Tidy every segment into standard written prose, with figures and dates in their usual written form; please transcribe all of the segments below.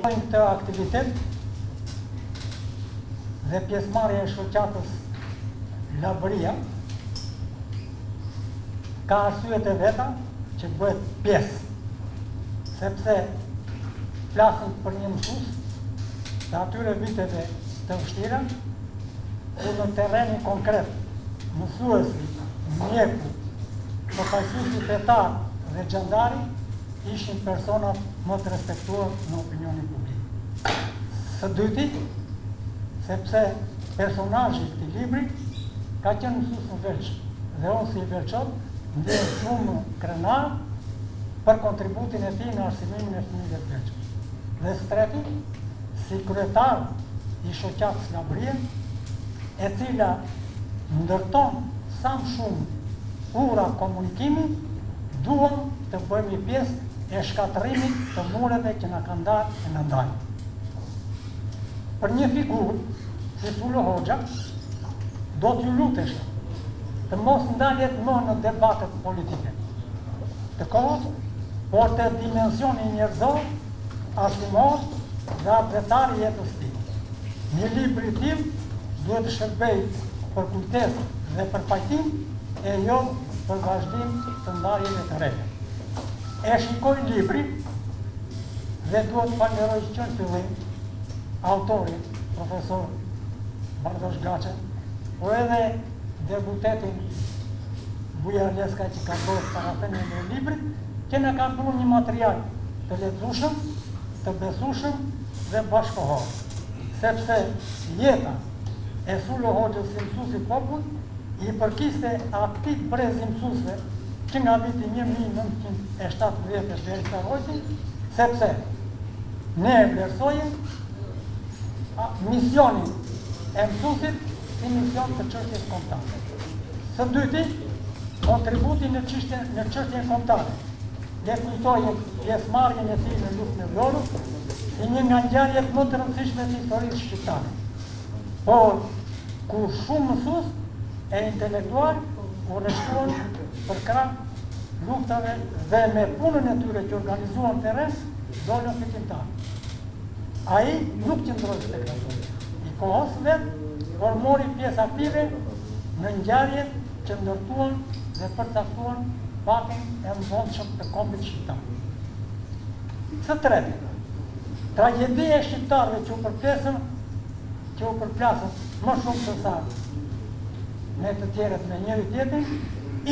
Këtë aktivitet dhe pjesëmarrja e shoqatës Labëria ka arsyet e veta që bëhet pjesë, sepse flasim për një mësues të atyre viteve të vështira, ku në terrenin konkret mësuesi, mjeku, përfaqësuesi fetar dhe xhandari ishin personat më të respektuar në opinionin publik. Së dyti, sepse personazhi i këtij libri ka qenë mësues në veç dhe unë si i veçot ndjen shumë krenar për kontributin e tij në arsimimin e fëmijëve të veçëm. Dhe së treti, si kryetar i shoqatës Labëria, e cila ndërton sa më shumë ura komunikimi, duam të bëjmë pjesë e shkatërimit të mureve që na kanë ndarë e na ndajnë. Për një figurë si Sullo Hoxha, do t'ju lutesha të mos ndaljet më në debatet politike të kohës, por të dimensioni njerëzor, arsimor dhe apretari jetës tij. Një libër i tillë duhet të shërbejë për kujtesë dhe për pajtim e jo për vazhdim të ndarjeve të reja. E shikoj librin dhe duhet falenderoj që në fillim autorin, profesor Bardosh Gaçe, por edhe deputetin Bujar Leska që ka bërë parafenën e librit, që në ka bërë një material të lexueshëm, të besueshëm dhe bashkëkohor, sepse jeta e Sullo Hoxhës si mësuesi popull i përkiste aktiv brezi mësuesve që nga viti 1970 deri sa Hoxhi, sepse ne e vlerësojmë misionin e mësuesit si mision të çështjes kombëtare. Së dyti, kontributi në çështjen kombëtare. Ne kujtojmë pjesëmarrjen e tij në luftën e Vlorës si një nga ngjarjet më të rëndësishme të historisë shqiptare. Por ku shumë mësues e intelektual u rreshtuan për krah luftave dhe me punën e tyre që organizuan terren, dolën fitimtar. Ai nuk qëndroi tek ato. I kohës vet, por mori pjesë aktive në ngjarjet që ndërtuan dhe përcaktuan fatin e mëvonshëm të kombit shqiptar. Së treti, tragjedia e shqiptarëve që u përplasën më shumë se sa me të tjerët me njëri tjetrin,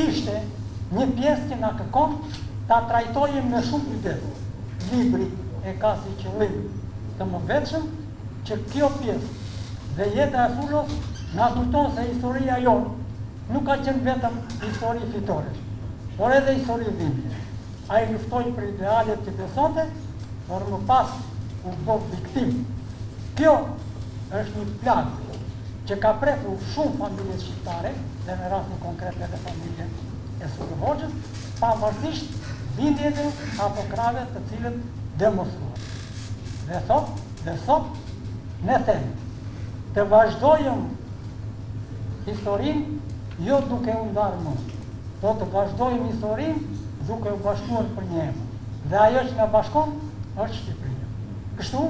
ishte një pjesë që na kërkon ta trajtojmë me shumë kujdes. Libri e ka si qëllim të mëvetshëm që kjo pjesë dhe jeta e Sullos na kujton se historia jonë nuk ka qenë vetëm histori fitore, por edhe histori dhimbje. Ai luftoi për idealet që besonte, por më pas u bë viktim. Kjo është një plagë që ka prekur shumë familje shqiptare, dhe në rastin konkret edhe familjen e Sullo Hoxhës, pavarësisht bindjeve apo krave të cilët demonstruan. Dhe sot, ne themi, të vazhdojmë historinë jo duke u ndarë më, po të vazhdojmë historinë duke u bashkuar për një emër. Dhe ajo që na bashkon është Shqipëria. Kështu,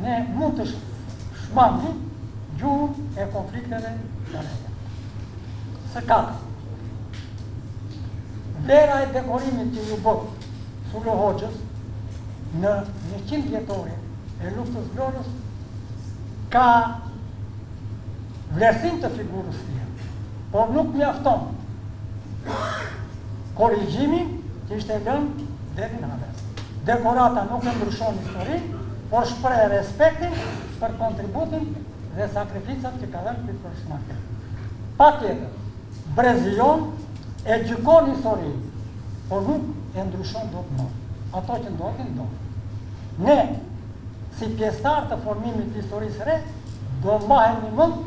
ne mund të shmangim gjuhën e konflikteve të reja. Së katërt, vlera e dekorimit që ju bë Sullo Hoxhës në 100 vjetorin e luftës Vlorës ka vlerësim të figurës tij, por nuk mjafton korrigjimi që ishte lënë deri në avës. Dekorata nuk e ndryshon historinë, por shpreh respektin për kontributin dhe sakrificat që ka dhënë për shmangim. Patjetër, brezion e gjykon historinë, por nuk e ndryshon dot më. Ato që ndodhin. Ne, si pjesëtar të formimit të historisë re, do mbahemi mend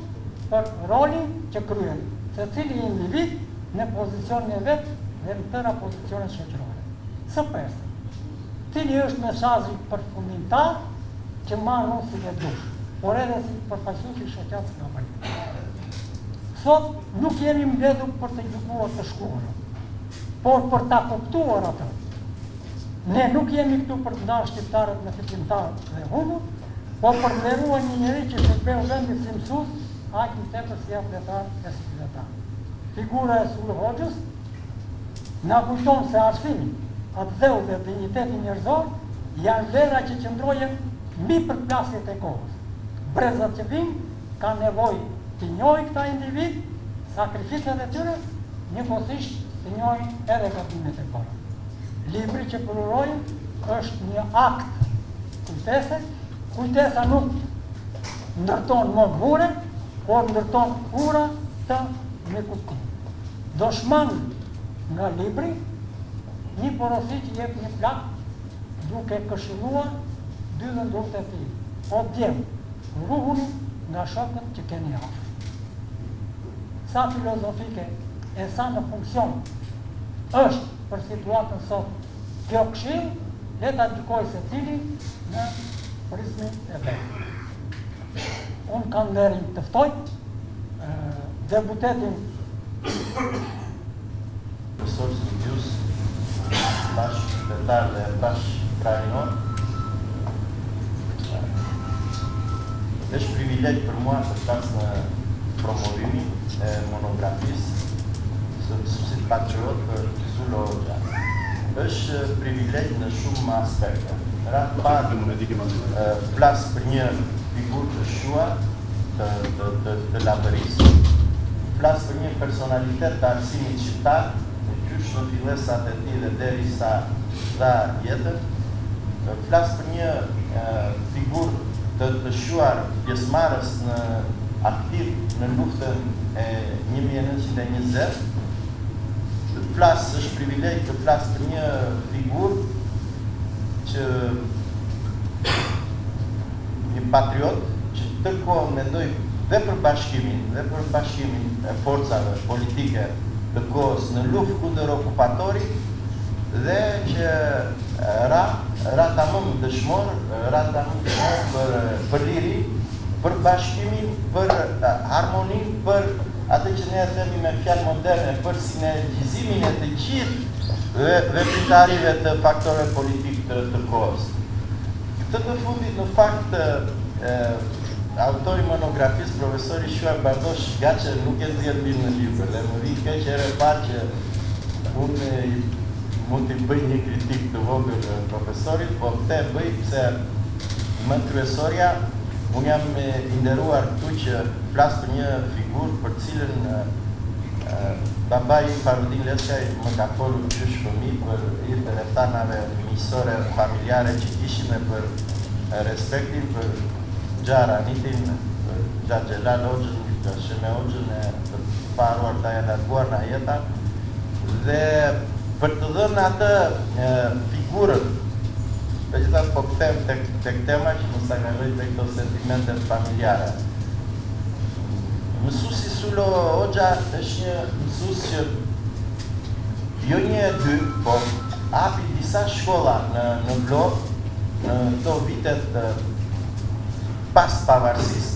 për rolin që kryen secili individ në pozicionin e vet dhe në tëra pozicionet shoqërore. Së pesë, cili është mesazhi përfundimtar që marr unë si lexues, por edhe si përfaqësues i shoqatës Labëria. Sot nuk jemi mbledhur për të gjykuar të shkuarën, por për ta kuptuar atë. Ne nuk jemi këtu për të ndarë shqiptarët me fitimtarët dhe humbur, po për nderuar një njeri që shërbeu vendit si mësues, aq më tepër si afletar e si filletar. Figura e Sullu Hoxhës na kujton se arsimi, atë dheu dhe digniteti njerëzor janë vlera që qëndrojnë mbi përplasjet e kohës. Brezat që vinë kanë nevojë të njohin këta individ, sakrificat e tyre, njëkohësisht të njohin edhe gabimet e para. Libri që përurojnë është një akt kujtese, kujtesa nuk ndërton më mure, por ndërton ura të me kuptim. Do shmang nga libri një porosi që jep një plak duke këshilluar dy dhëndurët e tij. O djem, ruhuni nga shokët që keni afër. Sa filozofike e sa në funksion është për situatën sot kjo këshill, le ta gjykoj secili në prizmin e vet. Unë kam nderin të ftoj deputetin profesor studius, bash qytetar dhe bash krahinor. Është privilegj për mua të flas në promovimin e monografisë së mësuesit patriot për Sullu Hoxha. Është privilegj në shumë aspekte. Ratë parë flas për një figurë të shuar të labërisë, flas për një personalitet të arsimit shqiptar, në qysh në fillesat e tij dhe derisa dha jetën, flas për një figurë të shuar pjesëmarrës në aktiv në luftën e 1920. Është privilegj të flas për një figurë që një patriot që tërkohë mendoj dhe për bashkimin e forcave politike të kohës në luftë kundër okupatorit dhe që ra tamam dëshmor për liri, për bashkimin, për harmonin, për atë që ne themi me fjalë moderne, për sinergjizimin e të gjithë veprimtarive të faktorëve politikë të kohës. Këtë të fundit, në fakt, autori monografisë, profesori Shuar Bardosh Gaçe nuk e nxjerr mirë në libër dhe më vjen keq herë parë që unë mund të bëj një kritik të vogël profesorit, po këtë e bëj pse më kryesorja unë jam i nderuar këtu që flas për një figurë për cilën babai Farudin Leskaj më ka folur qysh fëmijë për hir të rrethanave miqësore familjare që kishime për respektin për Xharanitin, për Xhaxhelal Hoxhën, për Sheme Hoxhën e të paruar të larguar nga jeta dhe për të dhënë atë figurën. Megjithatë po kthehem tek tema që mos ta ngajoj tek këto sentimentet familjare. Mësuesi Sullu Hoxha është një mësues që jo një e dy, po hapi disa shkolla në Vlorë në këto vitet pas pavarësisë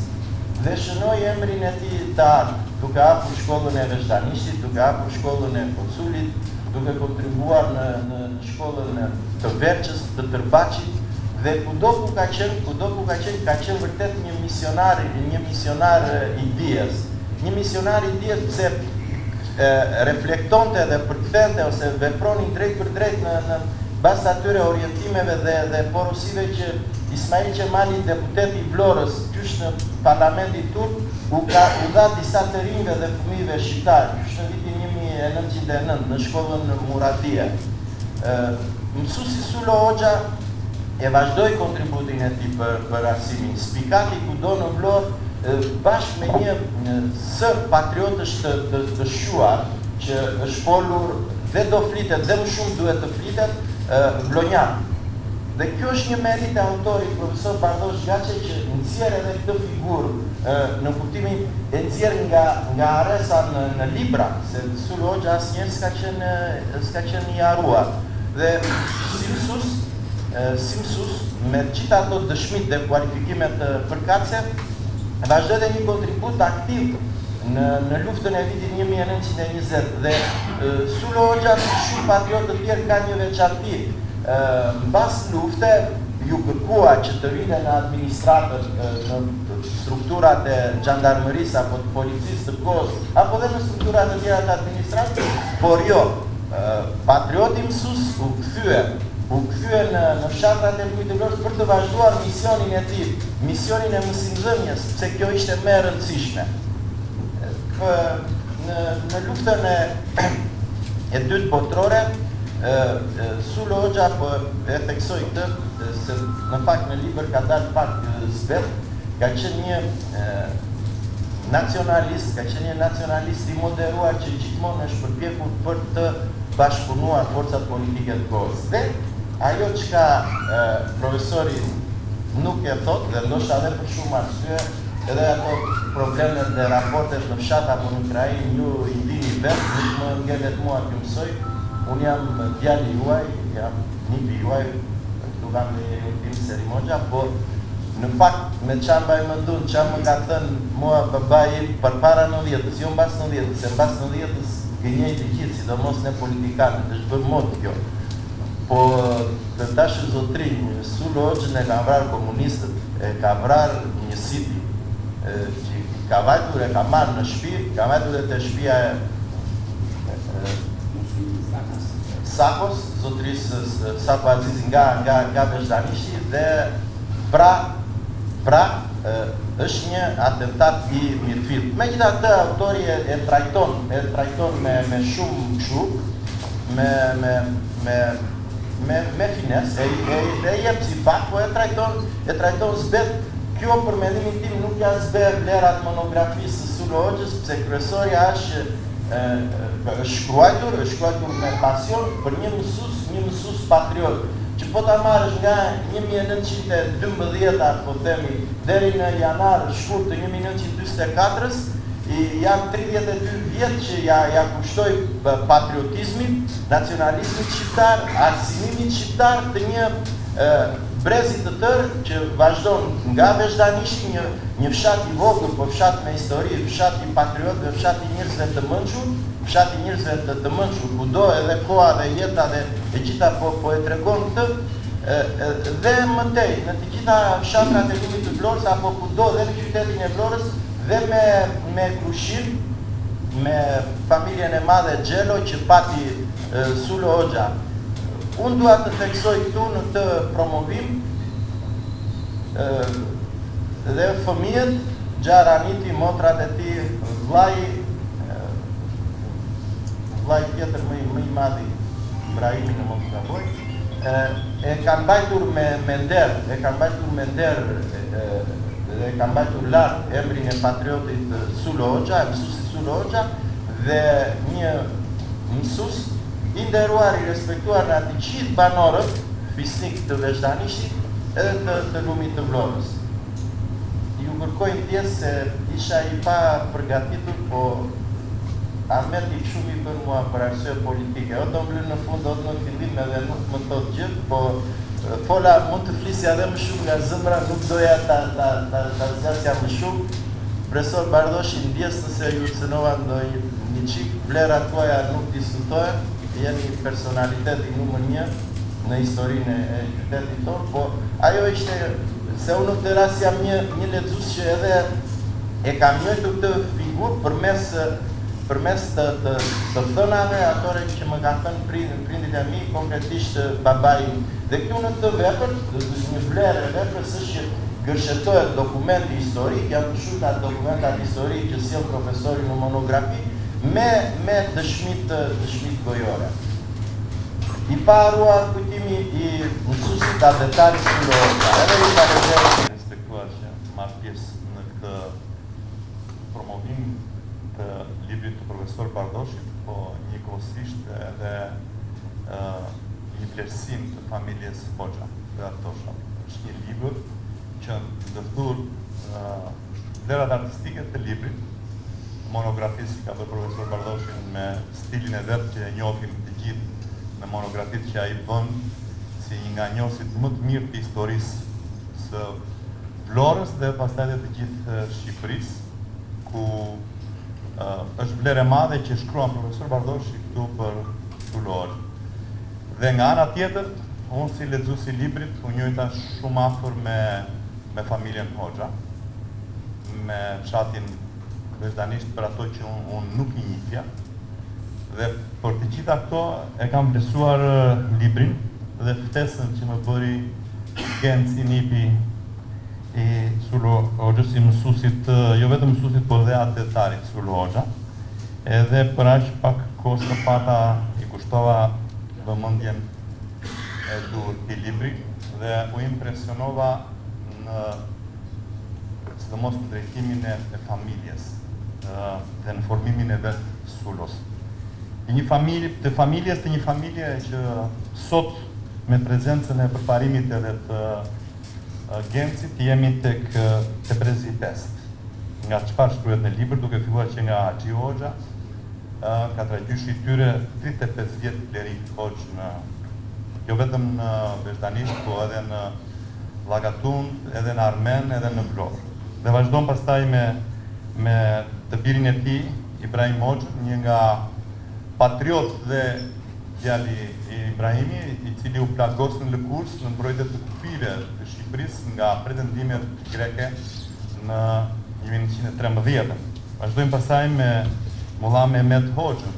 dhe shënoi emrin e tij të art, duke hapur shkollën e Veshdanishtit, duke hapur shkollën e Koculit, duke kontribuar në shkollën të Verçës, të Tërbaçit dhe kudo ku ka qenë vërtet një misionar i dijes. Një misionar i dijes pse reflektonte dhe përkthente ose veproni drejt për drejt në bazë atyre orientimeve dhe porosive që Ismail Qemali, deputeti i Vlorës, qysh në parlamentin turk, u dha disa të rinjve dhe fëmijëve shqiptar, qysh në vitin 1909 në shkollën Muradia. Mësuesi Sullu Hoxha e vazhdoi kontributin e tij për arsimin. Spikati kudo në Vlorë bashkë me një sër patriotësh të shuar që është folur dhe do flitet dhe më shumë duhet të flitet vlonjan. Dhe kjo është një merit e autorit profesor Bardosh Gaçe që nxjerr edhe këtë figurë në kuptimin e nxjerr nga arresa në libra, se Sullu Hoxha asnjëherë s'ka qenë i haruar. Dhe si mësues me gjithë ato dëshmitë dhe kualifikimet përkatëse, vazhdoi dhe një kontribut aktiv në luftën e vitit 1920 dhe Sullu Hoxha, si shumë patriotë të tjerë, ka një veçanti. mbas lufte ju kërkua që të vine në administratër, në strukturat e gjandarmërisë apo të policisë të kohës, apo dhe në strukturat e tjera të administratës, por jo, patrioti mësus u kthye në fshatrat e Lëvizjes Vlorës për të vazhduar misionin e tij, misionin e mësimdhënies, sepse kjo ishte më e rëndësishme. Në luftën e dytë botërore, Sullo Hoxha po e theksoi këtë, se në fakt në libër ka dalë pak zbet, ka qenë një nacionalist, i moderuar që gjithmonë është përpjekur për të bashkëpunuar forcat politike të kohës. Dhe ajo çka profesori nuk e thot, dhe ndoshta edhe për shumë arsye, edhe ato problemet dhe raportet në fshat apo në Ukrainë ju i dini vetë, nuk më ngelet mua të mësoj. Unë jam djali juaj, jam nipi juaj, këtu kam një ultim Serimoxha, po në fakt me çam mbaj mendun, çam më ka thënë mua babai përpara 90-s, jo mbas 90-s, se mbas 90-s gënjej të gjithë, sidomos ne politikanët, është bërë mod kjo. Po të tashë zotrinj, Sullo Hoxhën e ka vrarë komunistët, e ka vrarë njësiti, që ka vajtur e ka marrë në shtëpi, ka vajtur e të shtëpia e Sakos, zotrisë Sako Azizi nga Veshdanishti, dhe pra është një atentat i mirëfillt. Megjithatë, autori e trajton me shumë kështu, me fines, e jep si fakt, po e trajton zbet. Kjo për mendimin tim nuk janë zbet vlerat monografisë së Sullo Hoxhës, pse kryesorja është shkruajtur me pasion për një mësus patriot, që po ta marrësh nga 1912, po themi, deri në janar shkurt të 1944, janë 32 vjetë që ja kushtoi patriotizmit, nacionalizmit shqiptar, arsimimit shqiptar të një brezit të tërë që vazhdon nga Veshdanishti, një fshat i vogël, po fshat me histori, fshat i patriotëve, fshat i njerëzve të mençur, kudo edhe koha dhe jeta dhe e gjitha po e tregon këtë, dhe mëtej në të gjitha fshatrat e Lëvizjes të Vlorës apo kudo dhe në qytetin e Vlorës, dhe me Krushim, me familjen e madhe Xhelo që pati Sullo Hoxha. Unë dua të theksoj këtu në të promovim dhe fëmijët, Gjaraniti, motrat e tij, vllai tjetër më i madh, Ibrahimi në mos gaboj, e kanë mbajtur me nder, dhe e kanë mbajtur lart emrin e patriotit Sullo Hoxha, mësuesit Sullo Hoxha, dhe një mësues i nderuar, i respektuar nga të gjithë banorët fisnik të Veshdanishtit edhe të lumit të Vlorës. Ju kërkoj ndjes se isha i pa përgatitur, po Ahmeti shumë i bën mua për arsye politike. O do mbledh në fund, o në fillim edhe nuk më thot gjë, po fola mund të flisja edhe më shumë nga zëmra, nuk doja ta zgjasja më shumë. Profesor Bardoshi, ndjes nëse ju cënova një çik, vlerat tuaja nuk diskutohen, jeni personaliteti numër 1 në historinë e qytetit tonë, po ajo ishte se unë këtë rast jam një lexues që edhe e kam njohur këtë figurë përmes të thënave atore që më kanë thënë prindit e mi, konkretisht babai. Dhe këtu në këtë vepër, një vlerë e veprës është që gërshetohet dokumenti historik, janë përshkruar dokumentat historik që sjell profesori në monografi, me dëshmit gojore. I paruar kujtimi i mësuesit adetarit Sullo Hoxha. Edhe i falenderoj respektuar që marr pjesë në këtë promovim të librit të profesor Bardoshit, po njëkohësisht edhe një vlerësim të familjes Hoxha dhe Artosha. Është një libër që ndërthur vlerat artistike të librit, monografisë që ka bërë profesor Bardoshin me stilin e vet që e njohim të gjithë në monografit që ai bën si një nga njohësit më të mirë të historisë së Vlorës dhe pastaj edhe të gjithë Shqipërisë, ku është vlerë e madhe që shkruan profesor Bardoshi këtu për Sullo Hoxhën. Dhe nga ana tjetër, unë si lexues i librit, unë njojta shumë afër me familjen Hoxha, me fshatin vazhdanisht për ato që unë nuk i njihja, dhe për të gjitha këto e kam besuar librin dhe ftesën që më bëri Genci Nipi i Sullu Hoxhës, si mësuesit, jo vetëm mësuesit, por dhe atetarit Sullu Hoxha. Edhe për aq pak kohë së pata i kushtova vëmendjen e dur i librit dhe u impresionova në sidomos në drejtimin e familjes dhe në formimin e vetë Sullos. Të familjes të një familje që sot me prezencën e përparimit edhe të Gencit jemi tek Teprezi 5. Nga çfarë shkruhet në libër, duke filluar që nga Haxhi Hoxha, ka trajtysh i tyre 35 vjet klerik Hoxh jo vetëm në Vazhdanisht, po edhe në Llagatun, edhe në Armen, edhe në Vlorë. Dhe vazhdon pastaj me të birin e tij, Ibrahim Hoxhën, një nga patriot dhe djali i Ibrahimi, i cili u plagos në lëkurs në mbrojtje të kufive të Shqipërisë nga pretendimet greke në 1913. Vazhdojmë pastaj me Molla Mehmet Hoxhën,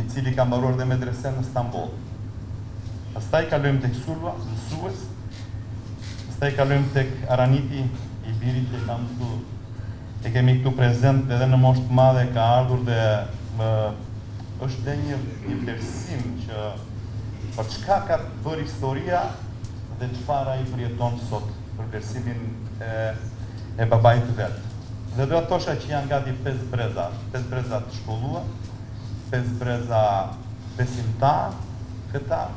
i cili ka mbaruar dhe medresen në Stamboll. Pastaj kalojmë tek Sulva, mësues. Pastaj kalojmë tek Araniti, i biri që kam këtu, e kemi këtu prezent edhe në moshë të madhe, ka ardhur dhe është dhe një vlerësim që për çka ka bërë historia dhe çfarë ai përjeton sot për vlerësimin e babait të vet. Dhe do të thosha që janë gati 5 breza të shkolluar, 5 breza besimtar, fetar,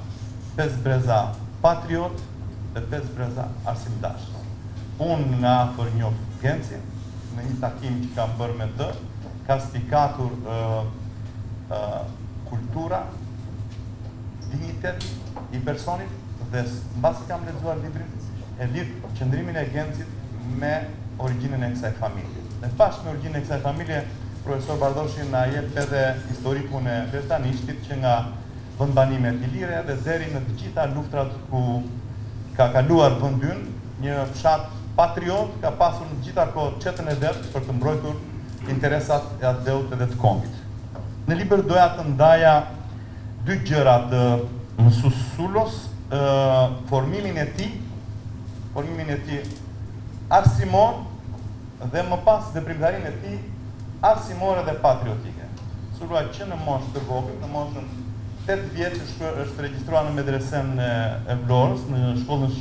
5 breza patriot dhe 5 breza arsimdash. Unë nga afër njoh Gencin, në një takim që kam bërë me të, ka spikatur kultura, dignitet i personit dhe mbasi kam lexuar librin, e lidh qëndrimin e Gencit me origjinën e kësaj familje. Dhe bashkë me origjinën e kësaj familje, profesor Bardoshi na jep edhe historikun e Vazhdanishtit që nga vendbanimet ilire dhe deri në të gjitha luftrat ku ka kaluar vendi ynë, një fshat patriot ka pasur në gjitha kohë çetën e vet për të mbrojtur interesat e atdheut edhe të kombit. Në libër doja të ndaja 2 gjëra të mësues Sullos, formimin e tij arsimor dhe më pas veprimtarinë e tij arsimore dhe patriotike. Sulva që në moshë të vogël, në moshën 8 vjeç është regjistruar në medresen e Vlorës, në shkollën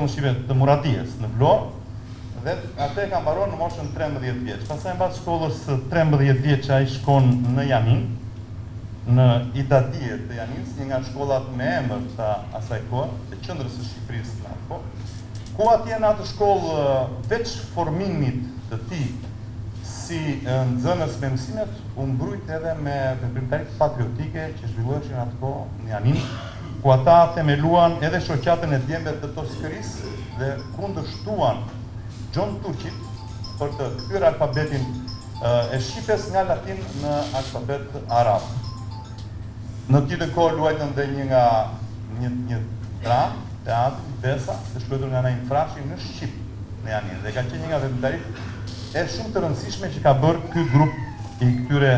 shqipe të Muradijes në Vlorë, dhe atë e ka mbaruar në moshën 13 vjeç. Pastaj mbas shkollës 13 vjeç ai shkon në Janin, në Idadije të Janins, një nga shkollat me emër të asaj kohe, të qendrës së Shqipërisë në atë kohë, ku atje në atë shkollë veç formimit të tij si nxënës me mësimet, u mbrojt edhe me veprimtaritë patriotike që zhvilloheshin atë kohë në Janin, ku ata themeluan edhe shoqatën e djembëve të Toskërisë dhe kundërshtuan John Turqit për të kthyer alfabetin e shqipes nga latin në alfabet arab. Në këtë kohë luajtën dhe një dram, teatri, pjesa, të shkruar nga Naim Frashi në shqip në Janin, dhe ka qenë një nga veprimtaritë e shumë të rëndësishme që ka bërë ky grup i këtyre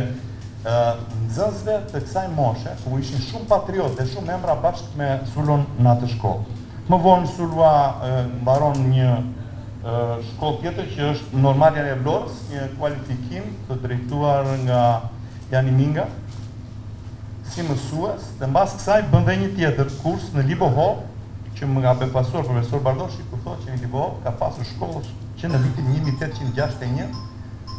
nxënësve të kësaj moshe, ku ishin shumë patriotë dhe shumë emra bashkë me Sullon në atë shkollë. Më vonë Sullua mbaron një shkollë tjetër që është Normalja e Vlorës, një kualifikim të drejtuar nga Jani Minga si mësues, dhe mbas kësaj bën dhe një tjetër kurs në Libohov, që më nga befasuar profesor Bardoshi, kur thotë që në Libohov ka pasur shkollë që në vitin 1861,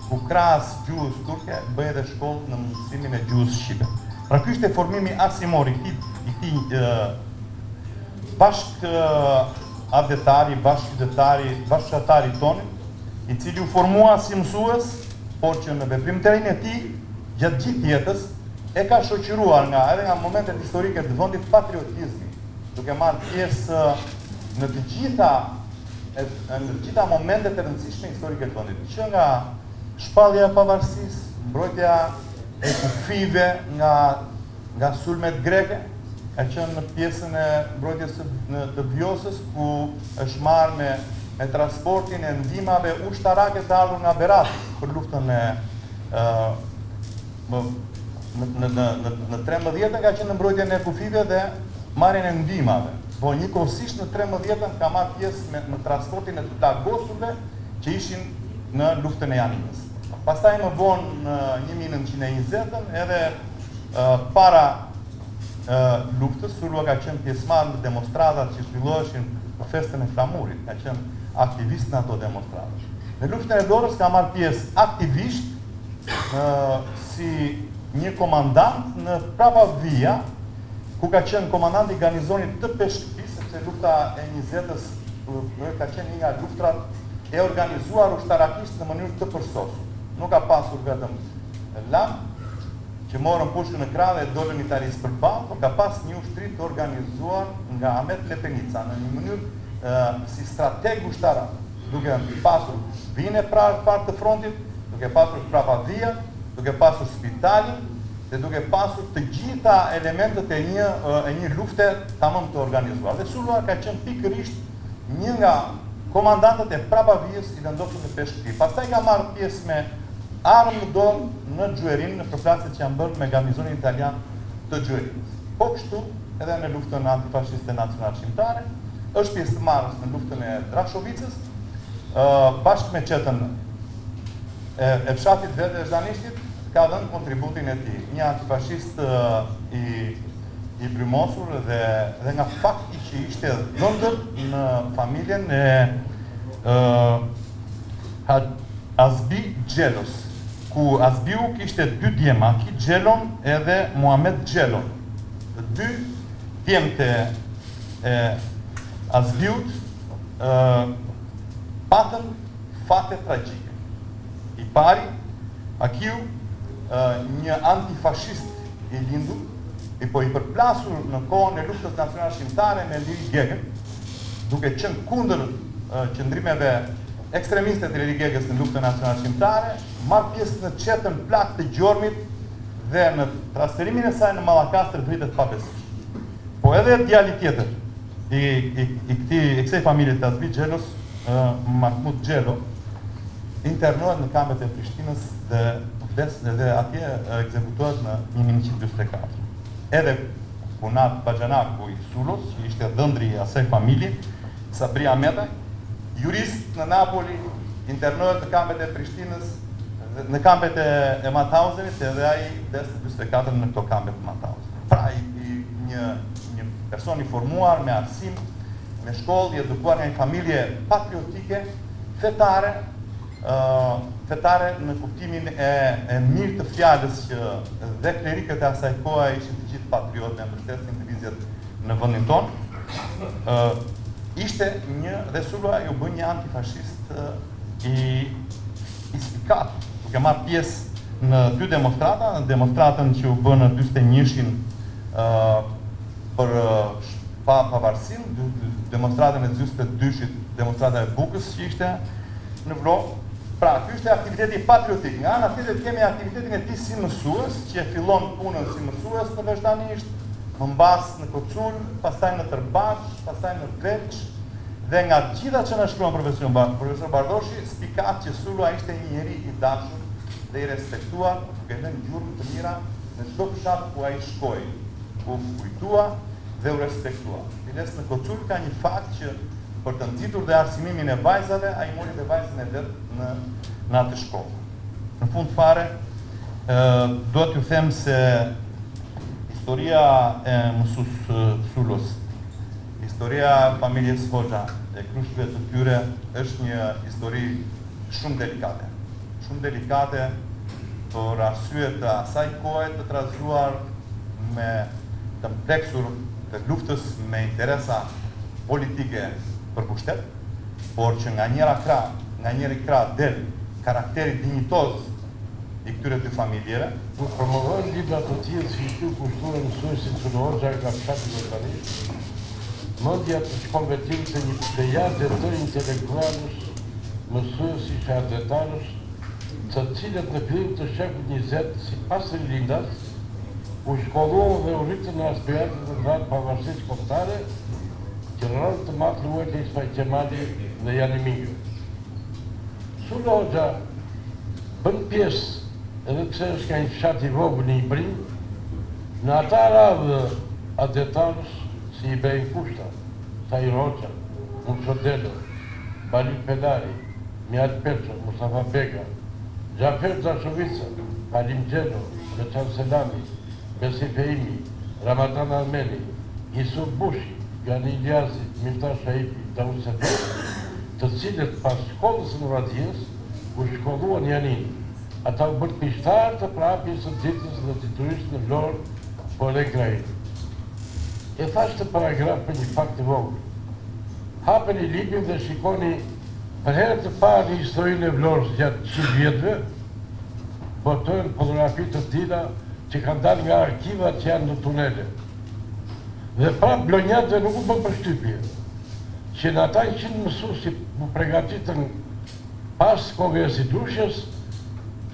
ku krahas gjuhës turke bëj edhe shkollë në mësimin e gjuhës shqipe. Pra ky ishte formimi arsimor i këtij bashk abdetari, bashkëqytetari tonit, i cili u formua si mësues, por që në veprimtarinë e tij gjatë gjithë jetës e ka shoqëruar edhe nga momentet historike të vendit patriotizmi, duke marrë pjesë në të gjitha momentet e rëndësishme historike të vendit, që nga shpallja e pavarësisë, mbrojtja e kufive nga sulmet greke, e qenë në pjesën e mbrojtjes të Vjosës, ku është marrë me transportin e ndihmave ushtarake të ardhur nga Berat për luftën e në 13-ën ka qenë në mbrojtjen e kufive dhe marrjen e ndihmave. Po njëkohësisht në 13-ën ka marrë pjesë në transportin e të lagosurve që ishin në luftën e Janinës. Pastaj më vonë në 1920-ën edhe para luftës, Sulua ka qenë pjesëmarrë në demonstratat që zhvilloheshin në festën e Flamurit, ka qenë aktivist në ato demonstratat. Në luftën e Dorës ka marrë pjesë aktivisht si një komandant në prapa vija, ku ka qenë komandant i garnizonit të Peshkëpis, sepse lufta e 20-ës ka qenë një nga luftrat e organizuar ushtarakisht në mënyrë të përsosur. Nuk ka pasur vetëm lam që morën pushkën në krah dhe dolën italis përballë, por ka pas një ushtri të organizuar nga Ahmet Lepenica në një mënyrë si strateg ushtarak, duke pasur vijën e parë të frontit, duke pasur prapa vija, duke pasur spitalin dhe duke pasur të gjitha elementet e një lufte tamam të organizuar. Dhe Sulua ka qenë pikërisht një nga komandantët e prapa vijës i vendosur në Peshkëpi. Pastaj ka marrë pjesë me armë në dorë në Gjuerin, në përplasjet që janë bërë me garnizonin italian të Gjuerinës. Po kështu edhe në luftën antifashiste nacional shqiptare, është pjesëmarrës në luftën e Drashovicës, bashkë me qetën e fshatit vetë e Zhanishtit, ka dhënë kontributin e tij. Një antifashist i brymosur dhe nga fakti që ishte dhëndër në familjen e Azbi Gjelos, ku Azbiu kishte 2 djema, Ki Gjelon edhe Muhamet Gjelon. Të 2 djemët e Azbiut patën fate tragjike. I pari, Akiu, një antifashist i lindur, i përplasur në kohën e luftës nacionale shqiptare me Liri Gegën, duke qenë kundër qëndrimeve ekstremiste të Liri Gegës në luftën nacionale shqiptare, marrë pjesë në qetën plak të Gjormit dhe në transferimin e saj në Mallakastër dritet pabesisht. Po edhe djali tjetër i kësaj familje të Azbi Gjelos, Mahmud Gjelo, internohet në kamët e Prishtinës dhe atje ekzekutohet në 1944. Edhe Kunat Bajanaku i Sulos, që ishte dhëndri i asaj familje, Sabri Ahmetaj, jurist në Napoli, internohet në kamët e Prishtinës, në kamët e Mathausenit, edhe ai vdes në 44 në këto kamët e Mathausenit. Pra, një person i formuar me arsim, me shkollë, i edukuar nga një familje patriotike, fetare në kuptimin e mirë të fjalës që dhe klerikët e asaj koha ishin të gjithë patriot me mbështetjen divizjet në vendin tonë. Ishte dhe Sulua ju bën një antifashist i spikat, duke marrë pjesë në 2 demonstrata, në demonstratën që u bën në 41-shin për pavarësin, demonstratën e 22-shit, demonstrata e Bukës që ishte në Vlorë. Pra, ky është aktiviteti patriotik. Nga ana tjetër kemi aktivitetin e tij si mësues, që fillon punën si mësues në vazhdimisht, më mbas në Kocul, pastaj në Tërbash, pastaj në Veç, dhe nga gjitha që na shkruan profesor Bardoshi, spikat që Sulua ishte një njeri i dashur dhe i respektuar, duke lënë gjurmë të mira në çdo fshat ku ai shkoi, ku kujtua dhe u respektua. Biles në Kocul ka një fakt që për të nxitur dhe arsimimin e vajzave, ai mori dhe vajzën e vet në atë shkollë. Në fund fare, do t'ju them se historia e mësues Sulos, historia familjes Hoxha e krushtëve të tyre është një histori shumë delikate. Shumë delikate për arsye të asaj kohe të trazuar me të mpleksur të luftës me interesa politike për pushtet, por që nga njëri krah del karakteri dinjitoz i këtyre 2 familjeve. Kur promovojnë libra të tillë si këtu kulturën mësuesit që Hoxha nga fshati logarit, mendja të shkonvertim të një plejadë të intelektualës, mësuesish e artetarës, të cilët në fillim të shekullit 20 si pasër lindas, u shkolluan dhe u rritën në aspiratët dhe ndatë pavarësisë kombëtare, që në rol të matë luajt e Ismail Qemali dhe Jani Mingë. Sullo Hoxha bën pjesë, edhe pse është ka një fshat i vogël në Ibrim, në ata radhë adetarës si Ibrahim Kushta, Tahir Hoxha, Murçodelo, Balit Pedari, Mjad Petro, Mustafa Bega, Gjafer Zashovica, Halim Gjelo, Beçan Selami, Besi Fehimi, Ramadan Armeni, Yusuf Bushi, Gani Iljazi, Miftah Shaibi, Davud Seferi, të cilët pas shkollës në Radhjes u shkolluan Janin. Ata u bërë pishtarë të prapjes së ditës dhe titurisht në Vlorë, por e Grajin. E thash të paragraf për një fakt të vogël. Hapeni librin dhe shikoni për herë të parë në historinë e Vlorës gjatë 100 vjetëve, botojnë fotografi të tilla që kanë dalë nga arkivat që janë në tunele. Dhe prapë blonjatëve nuk u bën përshtypje, që në ata 100 mësues që u përgatitën pas Kongresit Dushës,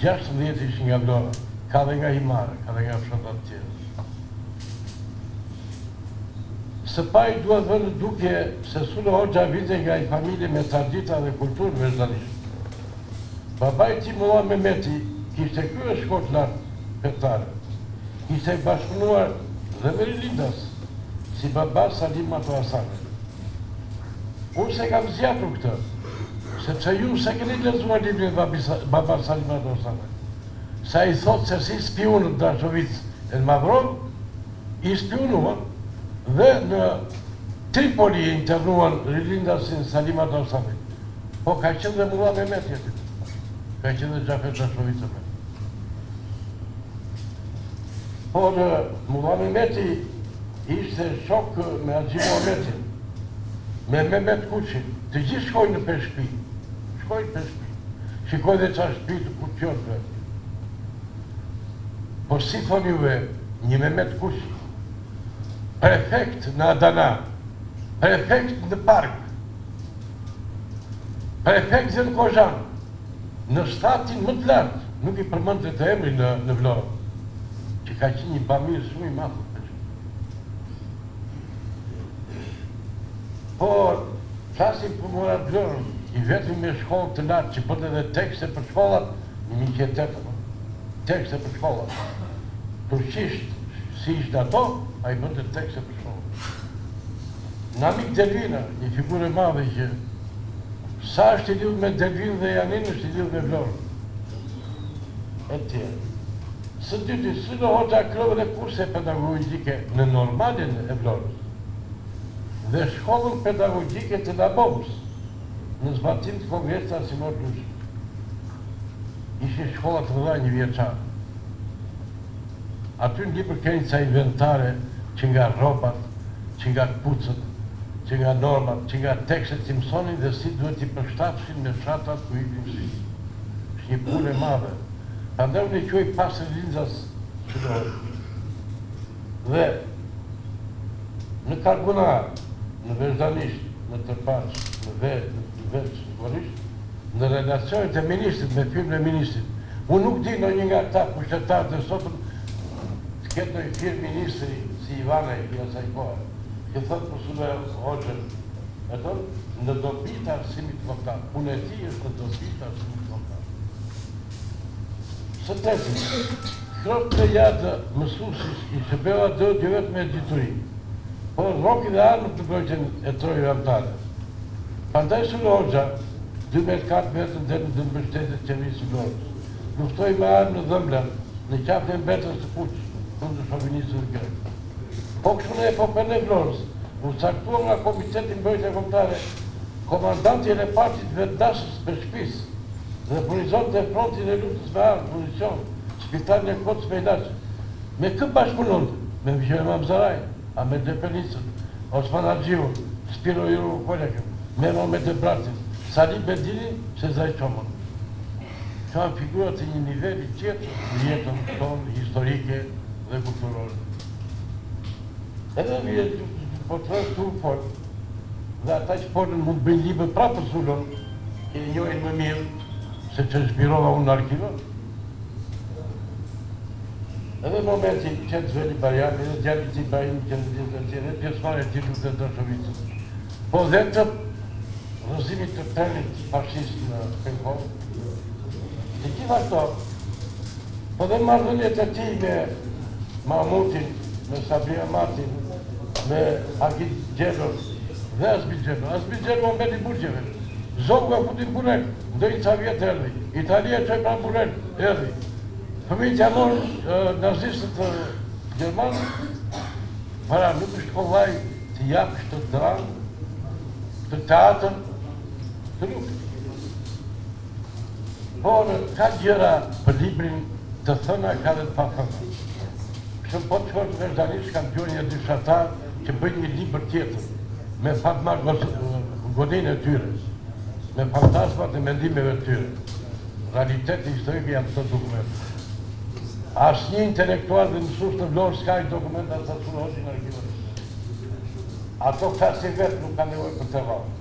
16 ishin nga Vlora, ka dhe nga Himare, ka dhe nga fshatat tjerë. Së pari duhet vënë duke se Sullo Hoxha vinte nga një familje me tradita dhe kulturë vazhdimisht. Babai i tij Mullah Mehmeti kishte kryer shkollë lartë fetare. Kishte bashkëpunuar dhe me Rilindas, si baba Salim Ato Hasani. Unë se kam zgjatur këtë, sepse ju se keni lexuar librin baba Salim Ato Hasani. Sa i thot se si spionët Dashovic e Mavrov, i spionuan dhe në Tripoli e internuan Rilindasin Salim Ato Hasani. Po ka qenë dhe Mullah Mehmeti aty. Ka qenë dhe Gjafer Dashovic aty. Por Mullah Mehmeti ishte shok me Haxhi Muhametin, me Mehmet Kuçin, të gjithë shkojnë në Peshpi. Shkojnë në Peshpi. Shikoj dhe qa shtëpi të Kuçionëve. Por si thoni juve, një Mehmet Kuçi, prefekt në Adana, prefekt në Park, prefekt në Kozhan, në shtatin më të lartë, nuk i përmendte të emri në Vlorë, që ka qenë një bamir shumë i madh. Por, flasim për Murat Vlorën, i vetëm me shkollë të lartë që bënte edhe tekste për shkollat, një miqjetet, tekste për shkollat. Turqisht, si ishte ato, a i bënte tekste për shkollat. Namik Delvina, një figurë e madhe që sa është i lidhur me Delvin dhe Janin, është i lidhur me Vlorën. E tjerë. Së dyti, Sullo Hoxha kreu dhe kurse pedagogike në normalin e Vlorës dhe shkollën pedagogjike të Labovës në zbatim të Kongresit Arsimor Dushi. Ishin shkollat të mëdha një vjeçare. Aty në libër keni ca inventare që nga rrobat, që nga kpucët, që nga normat, që nga tekstet që mësonin dhe si duhet i përshtatëshin me fshatat ku i mësi. Është një punë e madhe. Prandaj unë e quaj pas Rilindas Sullo Hoxha. Dhe në Karbunar, në Vezdanisht, në Tërpaç, në Veç, në Gorisht, në relacionet e ministrit, me firmën e ministrit. Unë nuk di në një nga këta pushtetarë dhe sotëm të ketë në i firmë ministri si Ivane i asaj kohë, që thëtë për Sullo Hoxhën, e tonë, në dobi të arsimit kombëtar. Unë e ti është në dobi të arsimit kombëtar. Së teti, krop të jadë mësusis i shëbeva dhe vetë me editurim. Por roki dhe armët të bëjqen e trojë ramtare. Prandaj Sullo Hoxha, 12 vetën dhe në mbështetet qeverisë Vlorës, luftoi me armë në dhëmbla në qafën e mbetës të Kuç, kundër shovinisë dhe grek. Po kështu në epokën e Vlorës, u caktua nga Komiteti Mbrojtje Kombëtare, komandanti i repartit vetëdashës Peshpis dhe furnizonte frontin e luftës me armë, municion, spitalin e Kocës me ilaçe. Me kë bashkëpunonte? Me Vijay Mamzaraj, Ahmet Depelicën, Osman Haxhiun, Spiro Iru Kolekën, Mehmet Debratin, Salim Bedinin, Sezai Çomën. Ka figurat e një niveli tjetër në jetën tonë historike dhe kulturore. Edhe vjetë po të rësë të folë, dhe ata që folën mund të bëjnë libër prapë për Sullon, e njojnë më mirë, se që shpirova unë në arkivën. Edhe në momentin që të zveli Bajani, edhe djali që i bajin që në gjithë të tjene, pjesmare të gjithë të Dërshovicës. Po dhe të rëzimit të trenit fashist në Penkov, të gjitha këto, po dhe marrëdhëniet e ti me Mahmutin, me Sabri Amatin, me Agit Gjelor dhe Asbit Gjelor. Asbit Gjelor më beti burgjeve. Zogu e putin punen, ndojnë ca vjetë erdi. Italia që e pra punen, erdi. Fëmijët janë morë nazistët të Gjermanë, para nuk është kollaj të japë këtë dramë, këtë teatër, të nuk. Por, ka gjëra për librin të thëna, ka dhe të pa thëna. Kështëm po të shkojnë vazhdanisht, kam gjojnë një dyshatar që bëjnë një libër tjetër, me Fatma Godin e tyre, me fantasmat e mendimeve të tyre. Realiteti historike janë të dokumentet. Asë një intelektual dhe mësus të vlorë s'ka i dokumentat të sunosi në arkivat. Ato fërsi vetë nuk ka nevoj për të valë.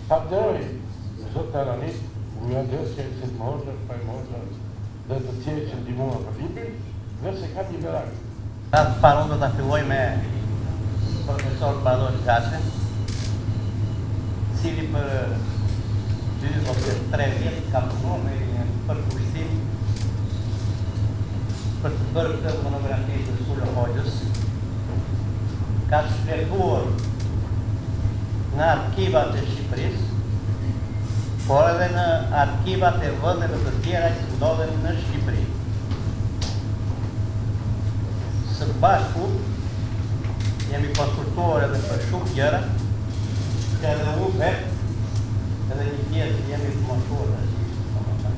Faderoj, Zotë Aranit, uja dhe që e si të mëhoshër, pa i mëhoshër, dhe të tjerë që ndimua për libri, dhe se ka një verakë. Atë paron do të filloj me profesor Badosh Gaçin, cili për 2 ose 3 vjetë ka përnu me një përkushtim për të bërë këtë monografi të Sullo Hoxhës, ka shpjeguar në arkivat e Shqipërisë, por edhe në arkivat e vendeve të tjera që ndodhen në Shqipëri. Së bashku, jemi konsultuar edhe për shumë gjëra, që edhe unë vetë, edhe një pjesë jemi të moshuar në Shqipëri.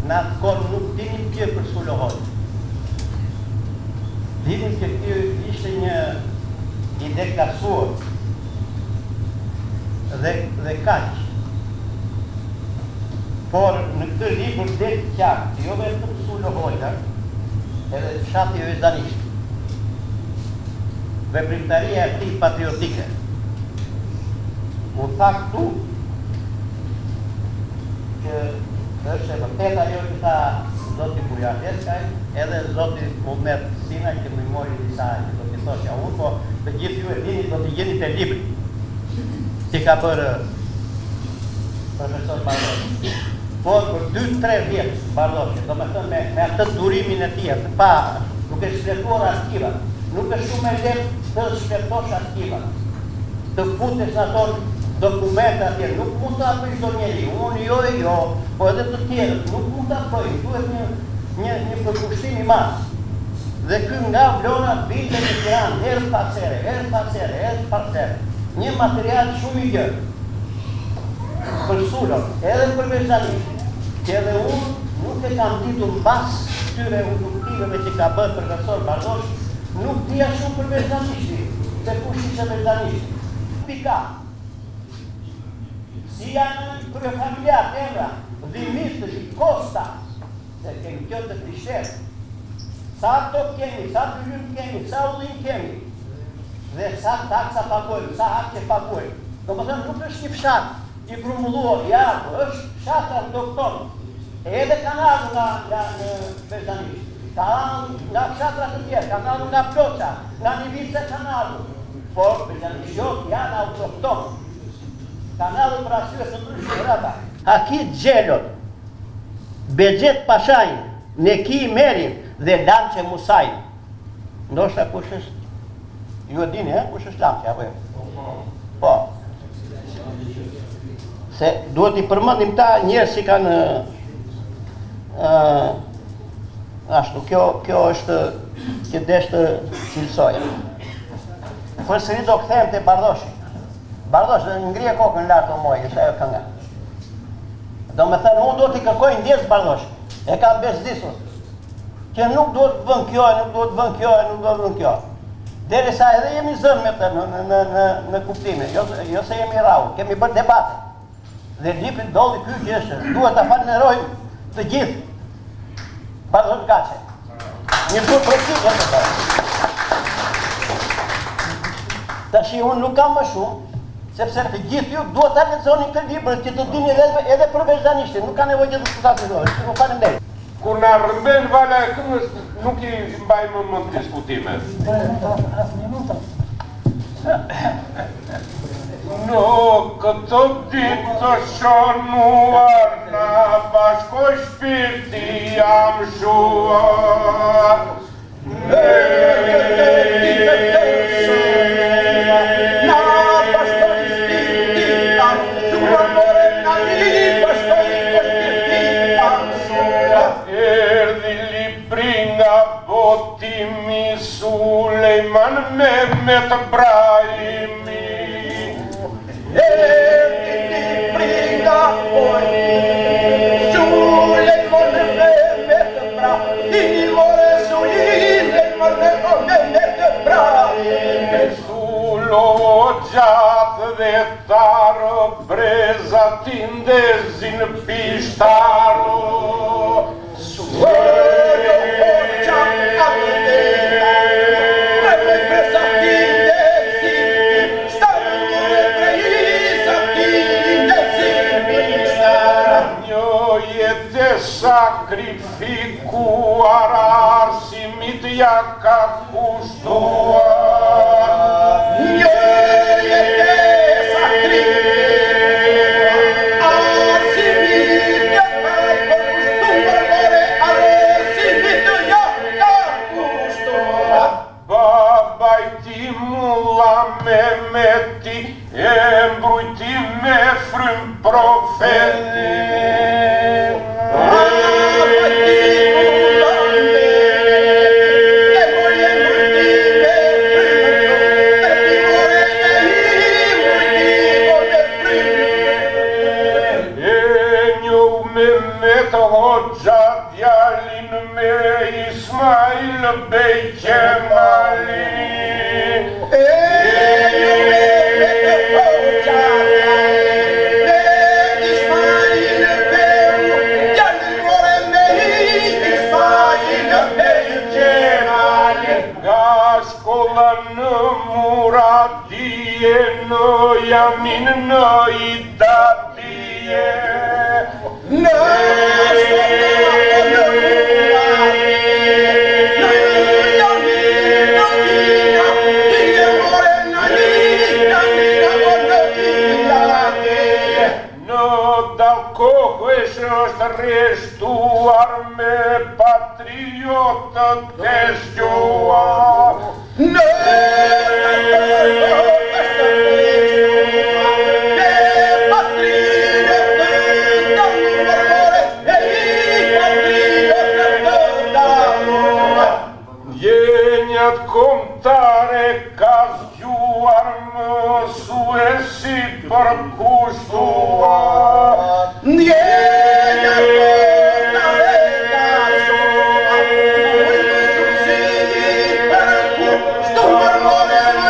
Në atë kohë nuk dinim kjo për Sullo Hoxhën. Dinim që kjo ishte një ide kasuar dhe kaq. Por në këtë libër dhe qartë, jo vetëm Sullo Hoxha, edhe fshati Vezdanisht, veprimtaria e tij patriotike. U tha këtu që është e vërtet ajo që tha Zoti Bujar Eskaj, edhe Zoti Muhamet Sina që më mori disa që do t'i thosha unë, po të gjithë ju e dini do t'i jeni të libri që ka bërë profesor Bardoshi. Por për 2-3 vjetë Bardoshi, do me thënë me atë durimin e tij, të pa, nuk e shpjetuar arkivat, nuk është shumë e lehtë të shpjetosh arkivat, të futesh në ato dokumenta atje, nuk mund të apëj do njeri, unë jo, po edhe të tjerët, nuk mund të apëj, duhet një përkushtim i madh. Dhe ky nga Vlora binte në Tiranë, herë pasere, një material shumë i gjerë për Sullon, edhe për Vezdanisht, që edhe unë nuk e kam ditur mbas këtyre udhëtimeve që ka bërë profesor Bardoshi, nuk dija shumë për Vezdanishti, se kush ishte Vezdanishti. Pika. Si janë kryefamiljar, emra, Dhimishtësh, Kosta, se kemi kjo të Prishterë, sa top kemi, sa pyllym kemi, sa ullim kemi, dhe sa taksa pagojmë, sa haqe pagojmë. Do më thëmë, nuk është një fshat i grumbulluar, është fshat autokton, edhe kanë ardhur nga Vezdanisht, kanë ardhur nga fshatrat të tjerë, kanë ardhur nga Ploça, nga Nivice kanë ardhur, por Vezdanishtjot janë autokton. Kanë ardhur për arsye të ndryshme rrapa. Hakit Gjelot, Bexhet Pashaj, Neki Merin dhe Lamçe Musaj. Ndoshta kush është? Ju e dini, kush është Lamçe apo jo? Po. Se duhet i përmendim ta njerëz që kanë ashtu, kjo është që desh të cilësoja. Përsëri do kthehem te Bardoshi. Bardoshi ngrije kokën lart o moj, është ajo kënga. Do me thënë, unë do t'i kërkoj ndjesë Bardoshi. E kam bezdisur. Që nuk do të vën kjo, nuk do të vën kjo. Derisa edhe jemi zënë me të në kuptime, jo se jemi rau, kemi bërë debate. Dhe libri dolli ky që është, duhet ta falenderojmë të gjithë. Bardosh Gaçe. Një dur prekik e të bërë. Tashi unë nuk kam më shumë, sepse të gjithë ju duhet ta lexoni këtë libër që të dini edhe për Vezdanishtin, nuk ka nevojë që të flasë, falenderoj. kur na rëmben vala e këngës, nuk i mbajmë më diskutime. Në këtë ditë të shënuar, na bashkoj shpirti jam shuar. Në këtë ditë të shënuar, na bashkoj shpirti jam shuar. Na i bashkoj shpirti jam shuar. Erdhi libri nga botimi Sulejman Mehmet Brahimi. Erdhi libri nga botimi Sulejman Mehmet Brahimi. Sulejman Mehmet Brahimi. Sulo gjatë dhe tarë brezatin dezin pishtaro. Sakrifikuar arsimit ja ka kushtuar. Një jetë sakrifikuar arsimit ja ka kushtuar. Arsimit ja ka kushtuar. Babaj ti Mulla Mehmeti e mbrojti me frym profeti. Hoxha djalin me Ismail Bej Qemali. Hoxha djalin me Ismail Bej djalin more me Ismail Bej Qemali. Nga shkolla në Muradije, në Jamin, në Idabije. Në dalkohesh është rreshtuar me patriotët të zgjuar. Në Jenjat komtare ka zgjuar mësuesi për kushtuar. Jenjat komtare ka zgjuar mësuesi për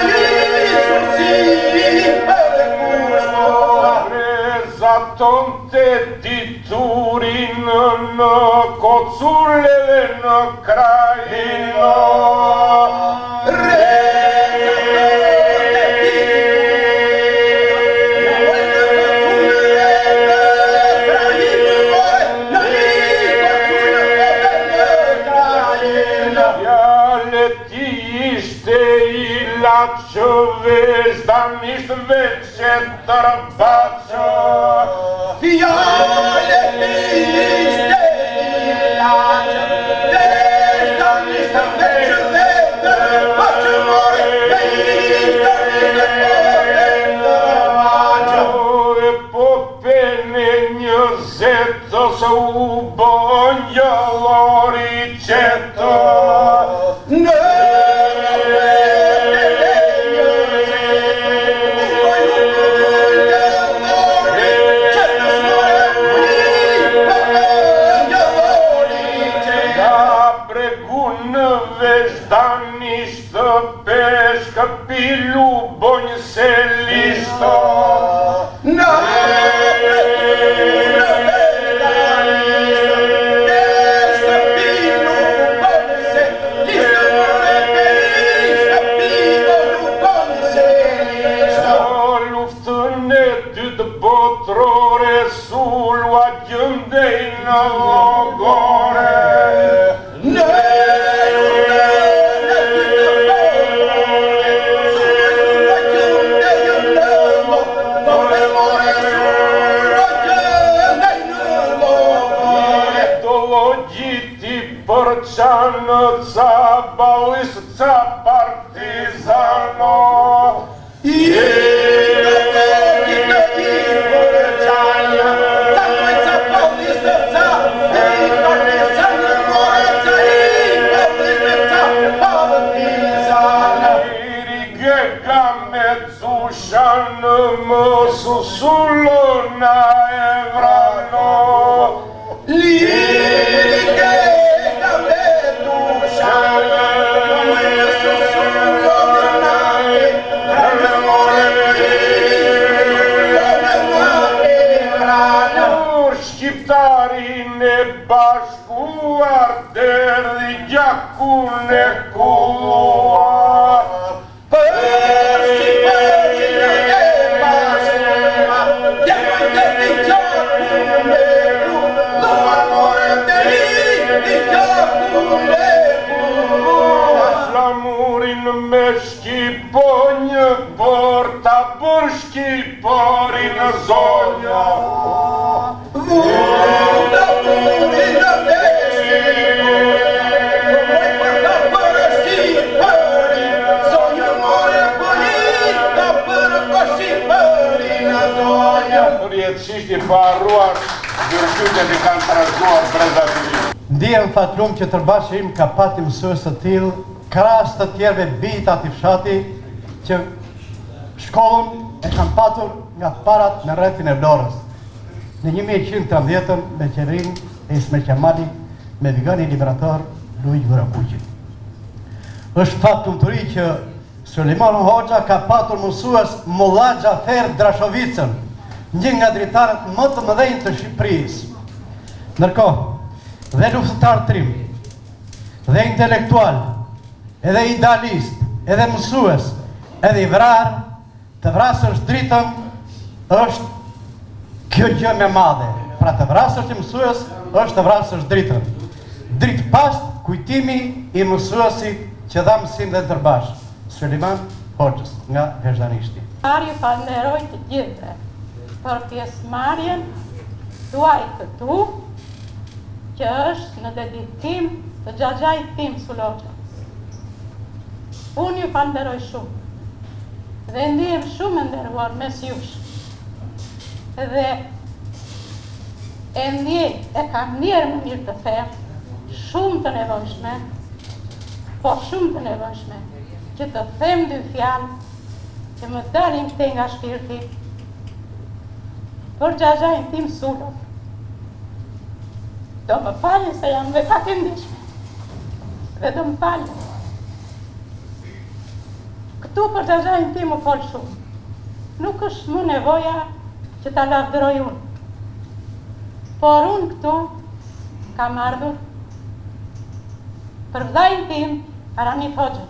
kushtuar. Mësuesi për kushtuar. Prezaton të diturin në Kocule dhe në Krajino. Që vezdanisht veç e tërbaqa. Fjale ishte ilaç, vezdanisht veç e tërbaqa. E po pene një zetës u bën gjallori qeto. Vezdanisht peshka pilu bonj se listo. Në vezdanisht peshka pilu bonj se listo. Peshka pilu bonj se listo. Luftën e dytë botrore sulua gjëndej në logore. në ca balistë, ca partizano. Në më susullona e vrano. Lirike ka me dushane, më susullona e vrano. Shqiptarin e bashkuar, derdhi gjakun e kulluar. Flamurin me shqiponjë, por ta bër shqipari në zonja. Rjetësisht I parruar vërtytjet I kanë trashëguar brezativisht. Ndihem fatlum që tërbashi im ka pati mësues të tillë, krahas të tjerëve bijtë ati fshati që shkollën e kanë patur nga parat në rrethin e Vlorës. Në 1113 me qeverinë e Ismail Qamali me vigani liberator Luigi Burakuqi. Është fat lumturi që Sulejman Hoxha ka patur mësues Molla Xhafer Drashovicën, një nga dritarët më të mëdhenj të Shqipërisë. Ndërkohë, dhe luftëtar trim, dhe intelektual, edhe idealist, edhe mësues, edhe I vrar, të vrasësh dritën është kjo gjë me madhe. Pra të vrasësh I mësues është të vrasësh dritën. Dritë pas kujtimi I mësuesit që dha mësim dhe tërbash, Sulejman Hoxhës nga Vazhdanishti. Ju falenderoj të gjithëve për pjesëmarrjen tuaj këtu, që është në dedikim të xhaxhait tim Sulloxha. Unë ju falenderoj shumë dhe ndihem shumë e nderuar mes jush. Dhe e kam ndjerë më mirë të them, shumë të nevojshme, po shumë të nevojshme, që të them dy fjalë që më dalin këtej nga shpirti për xhaxhain tim Sullox. Do më falin se jam me pak e ndishme, dhe do më falin. Këtu për xhaxhain tim u fol shumë. Nuk është më nevoja që ta lavdëroj unë. Por unë këtu kam ardhur për vllajin tim, Aranit Hoxhën.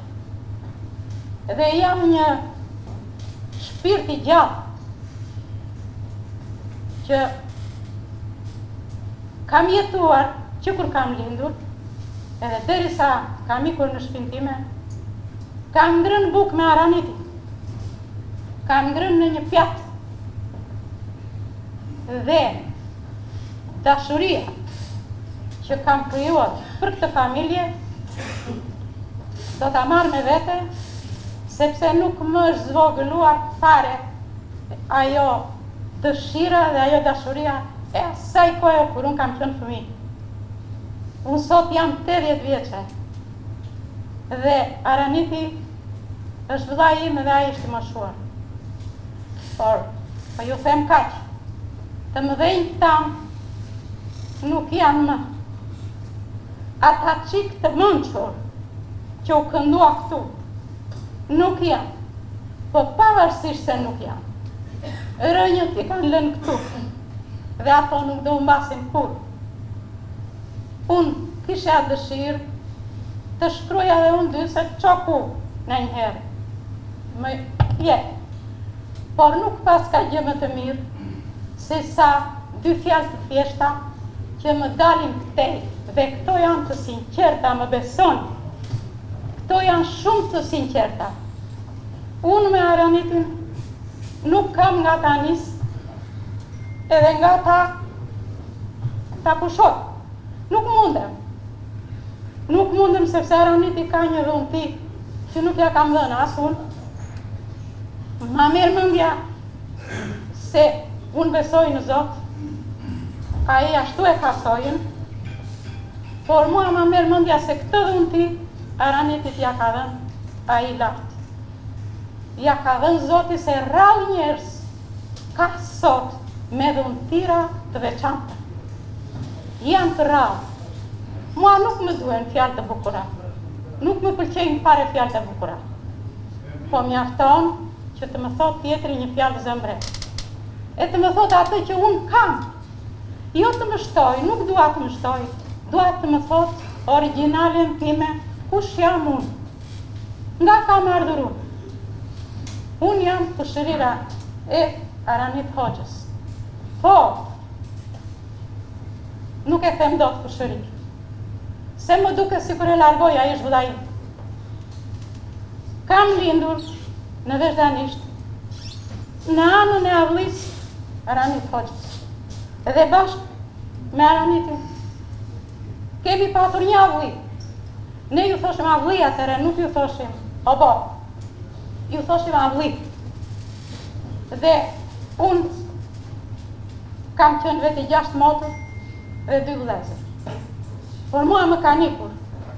Dhe jam një shpirt I gjallë që kam jetuar që kur kam lindur, edhe derisa kam ikur në shtëpinë time, kam ngrënë bukë me Aranitin, kam ngrënë në një pjatë, dhe dashuria që kam krijuar për këtë familje do ta marr me vete, sepse nuk më është zvogëluar fare ajo dëshira dhe ajo dashuria e asaj kohe kur unë kam qenë fëmijë. Unë sot jam 80 vjeçe dhe Araniti është vllai im dhe ai është I moshuar. Por ju them kaq, të mëdhenjt tanë nuk janë më. Ata qik të mënqur që u këndua këtu nuk janë, po pavarësisht se nuk janë. Rënjët I kanë lënë këtu dhe ato nuk do mbasin kur. Unë kisha dëshirë të shkruaja dhe unë dy se qoku në njëherë. Më jetë. Por nuk pas ka gjë më të mirë se sa dy fjalë të thjeshta që më dalin këtej dhe këto janë të sinqerta, më beson. Këto janë shumë të sinqerta. Unë me Aranitin nuk kam nga ta nis edhe nga ta pushot. Nuk mundem. Nuk mundem sepse Araniti ka një dhunti që nuk ja kam dhënë as unë. Ma merë mendja se unë besoj në Zot, a i ashtu e ka sojën, por mua ma merë mendja se këtë dhunti Aranitit ja ka dhënë a i lartë. Ja ka dhënë Zoti se rrallë njerëz ka sot me dhuntira të veçanta. Janë të rrallë. Mua nuk më duhen fjalë të bukura. Nuk më pëlqejnë fare fjalë të bukura. Po mjafton që të më thot tjetri një fjalë zemre. E të më thot atë që unë kam. Jo të më shtoj, nuk dua të më shtoj. Dua të më thot originalen time, kush jam unë. Nga kam ardhur unë. Unë jam kushërira e Aranit Hoxhës. Po, nuk e them dot kushëri. Se më duke si kur e largoj a i zhvëdaj. Kam lindur në Veshdanisht në anën e avllis Aranit Hoxhës. Edhe bashkë me Aranitin kemi patur një avlli. Ne ju thoshim avlli atëre, nuk ju thoshim obo. Ju thoshim avlli. Dhe unë kam qenë veti 6 motër dhe 2 vëllezër. Por mua më ka nikur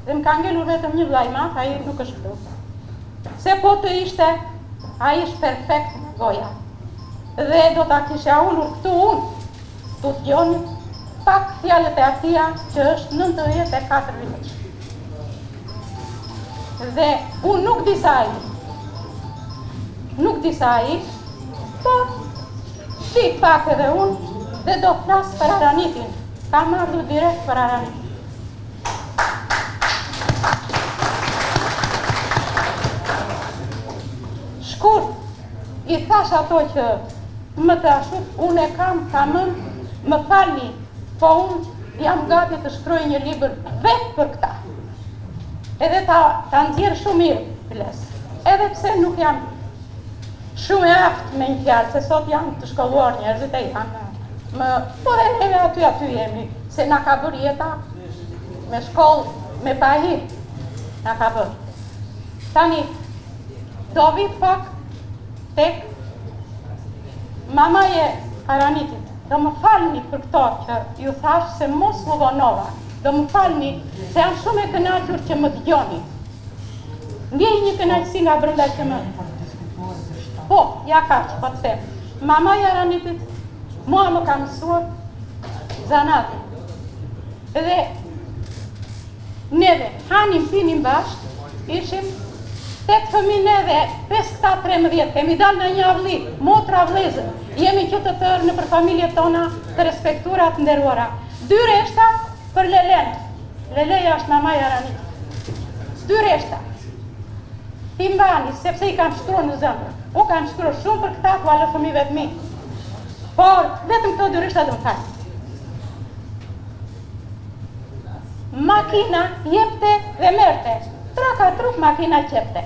dhe më ka ngelur vetëm një vllai mat, ai nuk është këtu. Se po të ishte, ai është perfekt goja. Dhe do ta kisha ulur këtu unë, tu t'gjoni pak fjalët e atia që është 94 vjeç. Dhe unë nuk disa ai. Nuk disa ai, por si pak edhe unë dhe do flas për Aranitin. Kam ardhur direkt për Aranitin. Shkurt, i thash ato që më të ashut, unë e kam më falni, po unë jam gati të shkruaj një libër vetë për këta. Edhe ta nxjerr shumë mirë, Files. Edhe pse nuk jam shumë e aftë me një fjalë, se sot janë të shkolluar njerëzit e janë. Po dhe neve aty jemi, se na ka bërë jeta me shkollë, me pahir, na ka bërë. Tani, do vit pak tek mamaje Aranitit. Do më falni për këto që ju thash se mos më vonova. Do më falni se jam shumë e kënaqur që më dëgjoni. Ndjej një kënaqësi nga brenda që më... Po, ja kaq, po të them. Mamaja Aranitit mua më ka mësuar zanatin. Dhe neve hanim pinim bashkë, ishim 8 fëmijë dhe 5-13, kemi dalë në një avlli, motra vëllezër. Jemi qytetër në për familjet tona të respektuara të nderuara. 2 reshta për Lelen. Leleja është mamaja Aranitit. 2 reshta. Ti mbani, sepse i kam shkruar në zemër. U kam shkruar shumë për këta ku alë fëmijëve të mi. Por, vetëm këto 2 reshta do më falë. Makina jepte dhe merte. Traka truk makina qepte.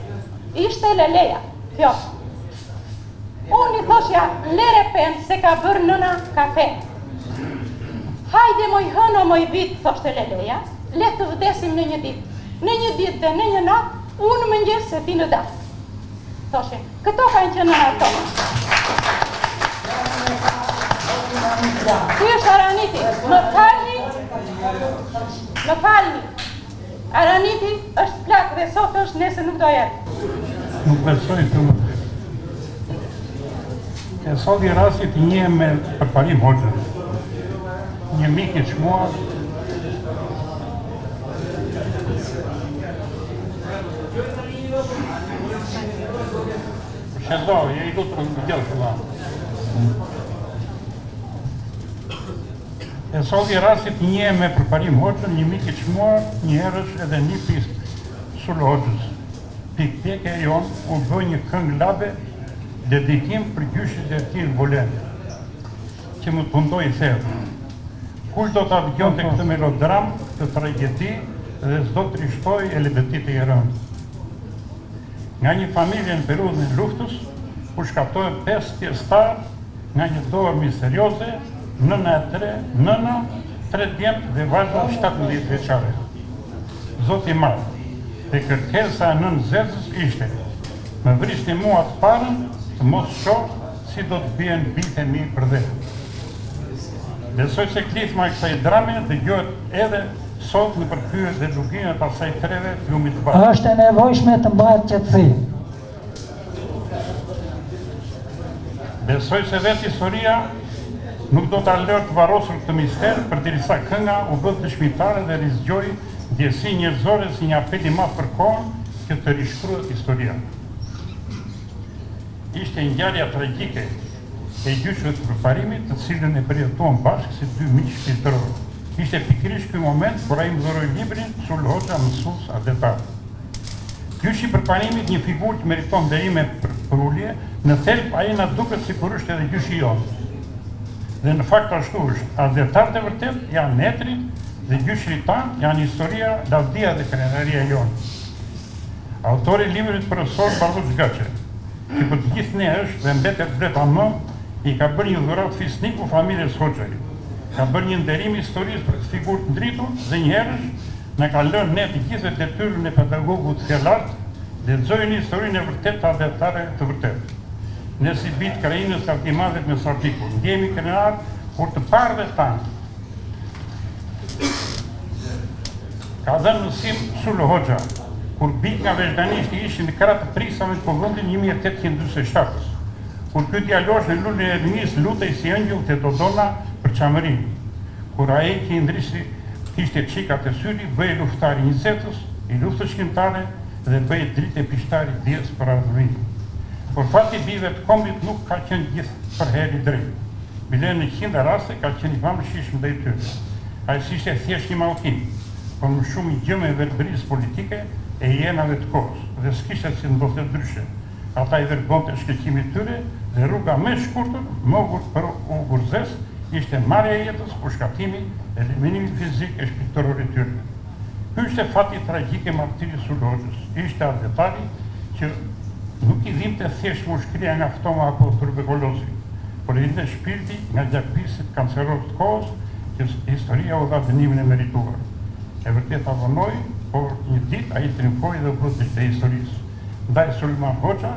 Ishte Leleja, kjo. Unë i thoshja, lere pen se ka bërë nëna kafe. Hajde moj hëno moj vit, thoshte Leleja, le të vdesim në një dit. Në një dit dhe në një nat, unë më njës se ti në datë. Thoshe, këto kanë që nëna tonë. Ky është Araniti, më falni. Araniti është plak dhe sot është nesër nuk do jetë. Nuk besoj të më. E sot i rastit një me përparim Hoxhën. Një mik i çmuar. Shëndo, je i lutur në gjellë fëlla. E sot i rastit një me përparim Hoxhën, një mik i çmuar, një herësh edhe një pistë sul Hoxhës. Pikpjekja jonë u bë një këngë labe dedikim për gjyshit e tij Bolen, që më tundoi thellë. Kush do ta dëgjonte këtë melodram të tragjedi dhe s'do të rishtoj LBT-t e rëndë. Nga një familje në periudhën e luftës, u shkaptojnë 5 pjesëtar nga një dorë misterioze, nëna e 3, nëna, 3 djemt dhe vajza 17 vjeçare. Zoti Madh, dhe kërkesa e nën Zezës ishte, më vristi mua të parën, të mos shoh si do të bien bitë mi për dhe. Besoj se klithma e kësaj drame dëgjohet edhe sot në përkryer dhe luginat asaj treve lumit të bashkë. Është e nevojshme të mbahet qetësi. Besoj se vetë historia nuk do ta lërë të varrosur këtë mister, përderisa kënga u bë dëshmitare dhe rizgjoi ndjesi njerëzore si një apel i madh për kohën që të rishkruhet historia. Ishte ngjarja tragjike e gjyqëve të përparimit, të cilën e përjetuan bashkë si dy miq shpirtëror. Ishte pikërisht ky moment kur ai më dhuroi librin Sul Hoxha, mësues adetar. Gjyqi i përparimit, një figurë që meriton nderime për ulje, në thelb ai na duket sikur është edhe gjyqi jonë. Dhe në fakt ashtu është. Adetarët e vërtet janë netri dhe gjyqërit tanë janë historia, lavdia dhe krenaria jonë. Autori i librit profesor Barduç Gaçe, që për të gjithë ne është dhe mbetet bleta më, i ka bërë një dhuratë fisniku familjes Hoxhaj. Ka bërë një nderim historisë për këtë figurë të ndritur dhe njëherësh në ka lënë ne të gjithë detyrën e pedagogut fjalart, lexojnë historinë e vërtetë të adetarëve të vërtetë. Ne si bitë krajinës të Arkimadhet me Sardiku, ndjemi krenar kur të parëve tanë. Ka dhënë mësim Sul Hoxha, kur bitë nga vazhdanishti ishin në krah të prisave të Kuvendit 1847, kur ky djalosh në lulën e Ermis lutej si ëngjëll te Dodona për çamërinë, kur ai që i ndrishi kishte çikat e syri, bëhej luftari i Zetës, i luftës shkrimtare dhe bëhej dritë e pishtari dies për ardhmëri. Por fati i bijve të kombit nuk ka qenë gjithë për herë i drejtë. Bile në 100 raste ka qenë i pamëshirshëm ndaj tyre. Ai ishte thjesht një mallkim, por më shumë i gjëmë e verbërisë politike e jenave të kohës, dhe s'kishte si ndodhte ndryshe. Ata i vergonte shkëlqimit tyre dhe rruga më e shkurtër, më për u gurzes, ishte marrja e jetës, përshkatimi, eliminimi fizik e shpirtërorit tyre. Ky ishte fati tragjik i martirit Sul Hoxhës. Ishte adetari që nuk i dhimte thjesht mushkëria nga ftoma apo tuberkulozi, por i dhimte shpirti nga gjakpisit kanceror të kohës, që historia u dha dënimin e merituar. E vërtet avonoi, por një ditë ai triumfoi dhe u bë drejtë e historisë. Ndaj Sulman Hoxha,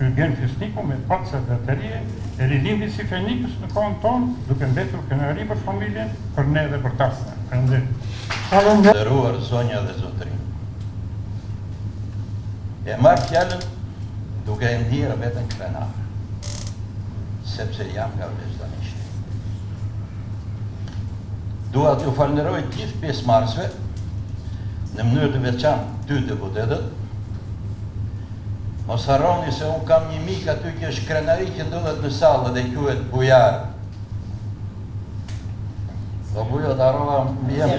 Eugen Fisniku me patse dhe atërie, e rilindi si Fenikës në kohën tonë, duke mbetur kënaqëri për familjen, për ne dhe për ta. Nderuar zonja dhe zotërin. E marr fjalën duke e ndjerë veten krenar, sepse jam nga vazhdanishti. Dua t'ju falenderoj gjithë pjesëmarrësve, në mënyrë të veçantë ty deputetët. Mos harroni se unë kam një mik aty që është krenari që ndodhet në sallë dhe quhet Bujar. Do Bujo të harrova mbijem.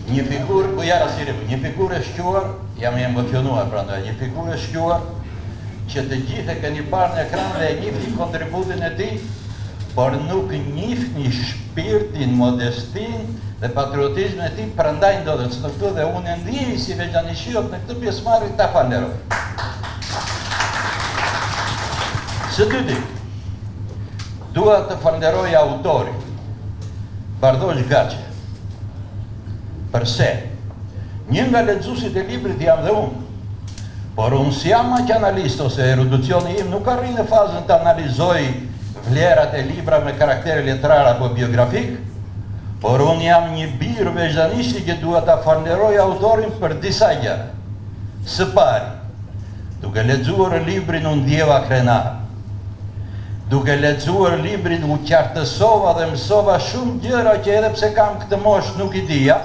Një figurë, Bujar Asiri, një figurë e shquar, jam i emocionuar prandaj, një figurë e shquar që të gjithë e keni parë në ekran dhe e njihni kontributin e tij, por nuk njihni shpirtin, modestin dhe patriotizmin e tij, prandaj ndodhet së këtu dhe unë ndjej si veçanisht në këtë pjesëmarrje ta falenderoj. Së dyti, dua të falenderoj autorin, Barduç Gaçe, përse një nga lexuesit e librit jam dhe unë, por unë si jam aq analist ose erudicioni im nuk arrin në fazën të analizoj vlerat e libra me karakter letrar apo biografik, por unë jam një birë veçanishti që dua ta falenderoj autorin për disa gjëra. Së pari, duke lexuar librin unë ndjeva krenar. Duke lexuar librin u qartësova dhe mësova shumë gjëra që edhe pse kam këtë moshë nuk i dija.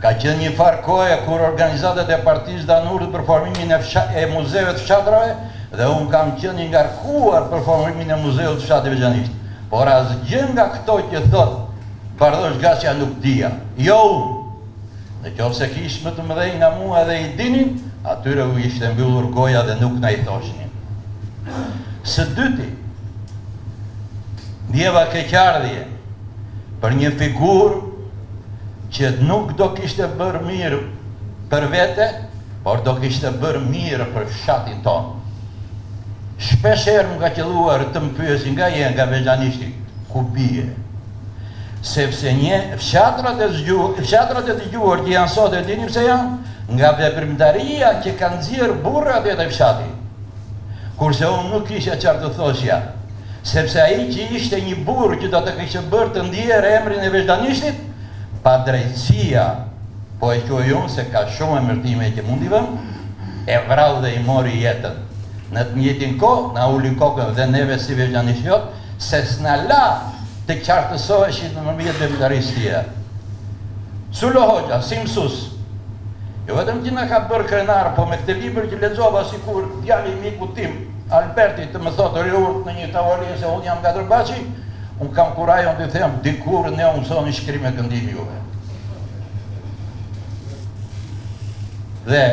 Ka qenë një farë kohë kur organizatat e Partisë Danurët për formimin e muzeve të fshatrave dhe unë kam qenë i ngarkuar për formimin e muzeut të fshatit veçanisht. Por asgjë nga këto që thot Barduç Gaçja nuk dija. Jo unë. Në qoftë se kish më të mëdhenj nga mua dhe i dinin, atyre u ishte mbyllur goja dhe nuk na i thoshnin. Së dyti, ndjeva keqardhje për një figurë që nuk do kishte bërë mirë për vete, por do kishte bërë mirë për fshatin tonë. Shpesh herë më ka qelluar të më pyesin nga je nga veçanishti, ku bie? sepse fshatrat e dëgjuar që janë sot e dini pse janë, nga veprimtaria që kanë nxjerrë burrat e fshatit. Kurse unë nuk isha qartë të thoshja, sepse ai që ishte një burr që do të kishte bërë të ndjerë emrin e veçdanishtit, pa drejtësia, po e quaj unë se ka shumë emërtime që mundi vëm, e vrau dhe i mori jetën. Në të njëjtin kohë, na uli kokën dhe neve si veçdanishtiot, se s'na la të qartësoheshit në nëmjet veprimtarisë tjetër. Sulo Hoxha, si mësues, jo vetëm që na ka bërë krenar, po me këtë libër që lexova sikur djali i miku tim, Alberti, të më thotë urt në një tavolinë se unë jam nga Tërbaçi, unë kam kurajon të them, dikur ne u mësoni shkrim e këndim juve. Dhe,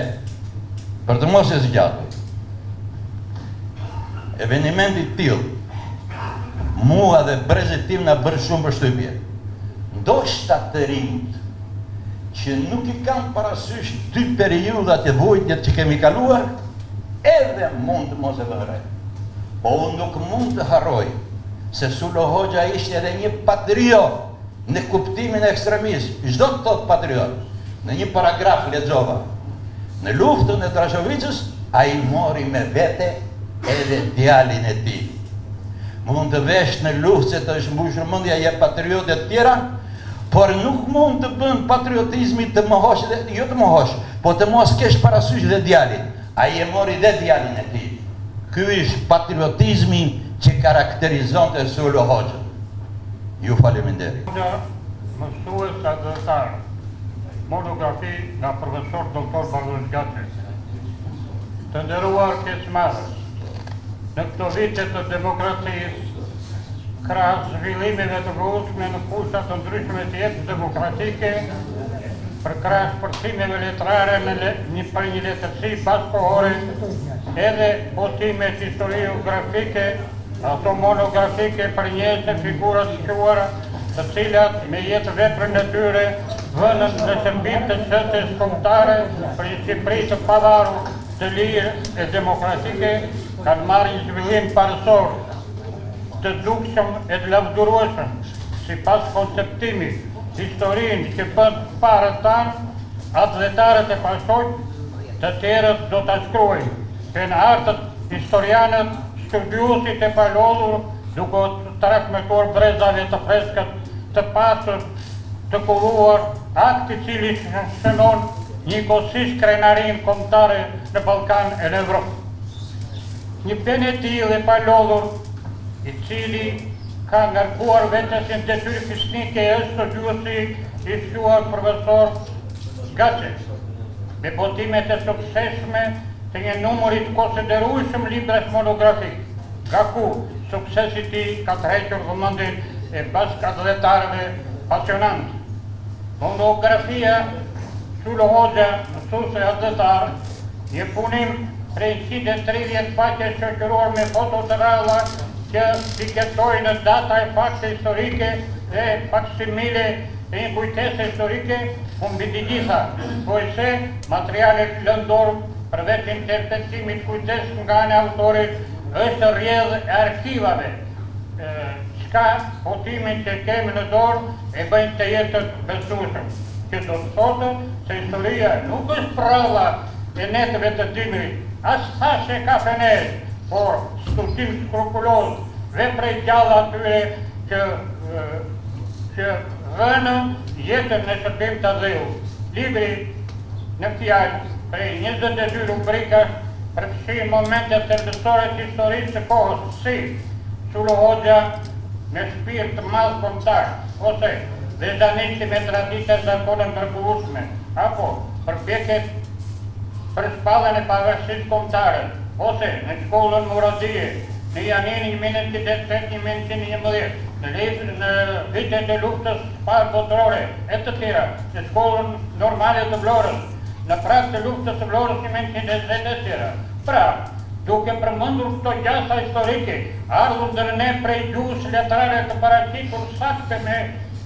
për të mos e zgjatur, evenimenti tillë, mua dhe brezit tim na bërë shumë përshtypje. Ndoshta të rinjt, që nuk i kam parasysh 2 periudat e vujtjet që kemi kaluar, edhe mund të mos e vërej. Po unë nuk mund të harroj, se Sulo Hoxha ishte edhe një patriot në kuptimin e ekstremisë. Çdo të thotë patriot, në një paragraf lexova. Në luftën e Trashovicës, ai mori me vete edhe djalin e tij. Mund të vesh në luftë se të shmbushur mendja e patriotë të tjera, por nuk mund të bën patriotizmi të mohosh dhe jo të mohosh, po të mos kesh parasysh dhe djalin. Ai e mori dhe djalin e tij. Ky është patriotizmi që karakterizonte Sulo Hoxhën. Ju faleminderit. Mësues adhëtar, monografi nga profesor doktor Bardosh Gaci. Të nderuar pjesëmarrës, në këto vite të demokracisë, krahas zhvillimeve të vështirë në kushte të ndryshme të jetës demokratike, për krahas përcimeve letrare për një letërsi bashkëkohore, edhe botimet historiografike, ato monografike për njerëz e figura të quara, të cilat me jetë veprën e tyre vënën në shërbim të shëndetit kombëtare për një Shqipëri të pavarur, të lirë e demokratike, kanë marrë një zhvillim parësor, të dukshëm e të lavdurueshëm, sipas konceptimit, historinë që bën parë tanë, atletarët e pasojt, të tjerët do të shkruajnë, që në artët historianët, shkërbyusit e palodhur, duke të transmetuar brezave të freskët, të pasur, të kulluar, akti cili shënon një kosisht krenarin kombëtare në Ballkan e në Evropë. Një penetil e palodhur, i cili ka ngarkuar vetësin detyrë fisnike është të gjuhësi i shuar profesor Gaci, me botimet e suksesshme të një numërit konsiderueshëm libresh monografik, nga ku suksesi i tij ka tërhequr vëmendjen e bashkëadhëtarëve pasionantë. Monografia Sulo Hoxha, mësues e adhëtar, një punim prej 130 faqe shoqëruar me foto të rralla që tiketojnë data e fakte historike dhe faksimile e një kujtese historike, mbi të gjitha, poise materialet lëndor përveç interpretimit kujtes nga ana e autorit, është rrjedhë e arkivave. Çka botimin që kemi në dorë e bëjnë të jetë besueshëm, që do të thotë se historia nuk është prova e netëve të dimrit, as thashe kafener, por studim skrupuloz, vepre gjalla atyre që vënë jetën në shërbim të dheu. Libri në fjalë prej 22 rubrikash përfshin momentet thelbësore të historisë së kohës, si Sulo Hoxha me shpirt të madh kombëtar, ose veçanërisht me traditë zakonë ndërkohësme, apo përpjekjet për shpalljen e pavarësisë kombëtare, ose në shkollën Muradie, në janin 1910-1911, në vitet e luftës parë botërore, e të tjera, në shkollën normale të Vlorës, në prag të luftës së Vlorës 1920 e tjera. Pra, duke përmendur këto gjasa historike, ardhur ndër ne prej gjuhës letrare të paraqitur saktë me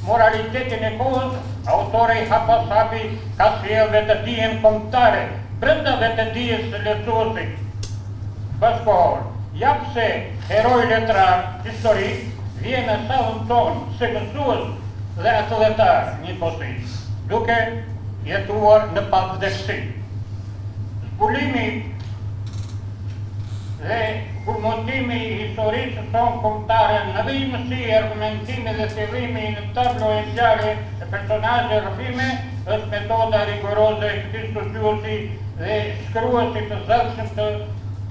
moralitetin e kohës, autori hapasapi ka sjellë vetëdijen kombëtare, brenda vetëdijes së lexuesit bashkëkohor. Ja pse heroi letrar historik vjen në sallën tonë se mësues dhe atletar njëkohësisht, duke jetuar në pavdekësi. Zbulimi dhe kulmotimi i historisë tonë kombëtare në vimësi, argumentimi dhe fillimi në tablo e ngjarje e personazhe rrëfime është metoda rigoroze e këtij studiosi dhe shkruesi të zgjatshëm të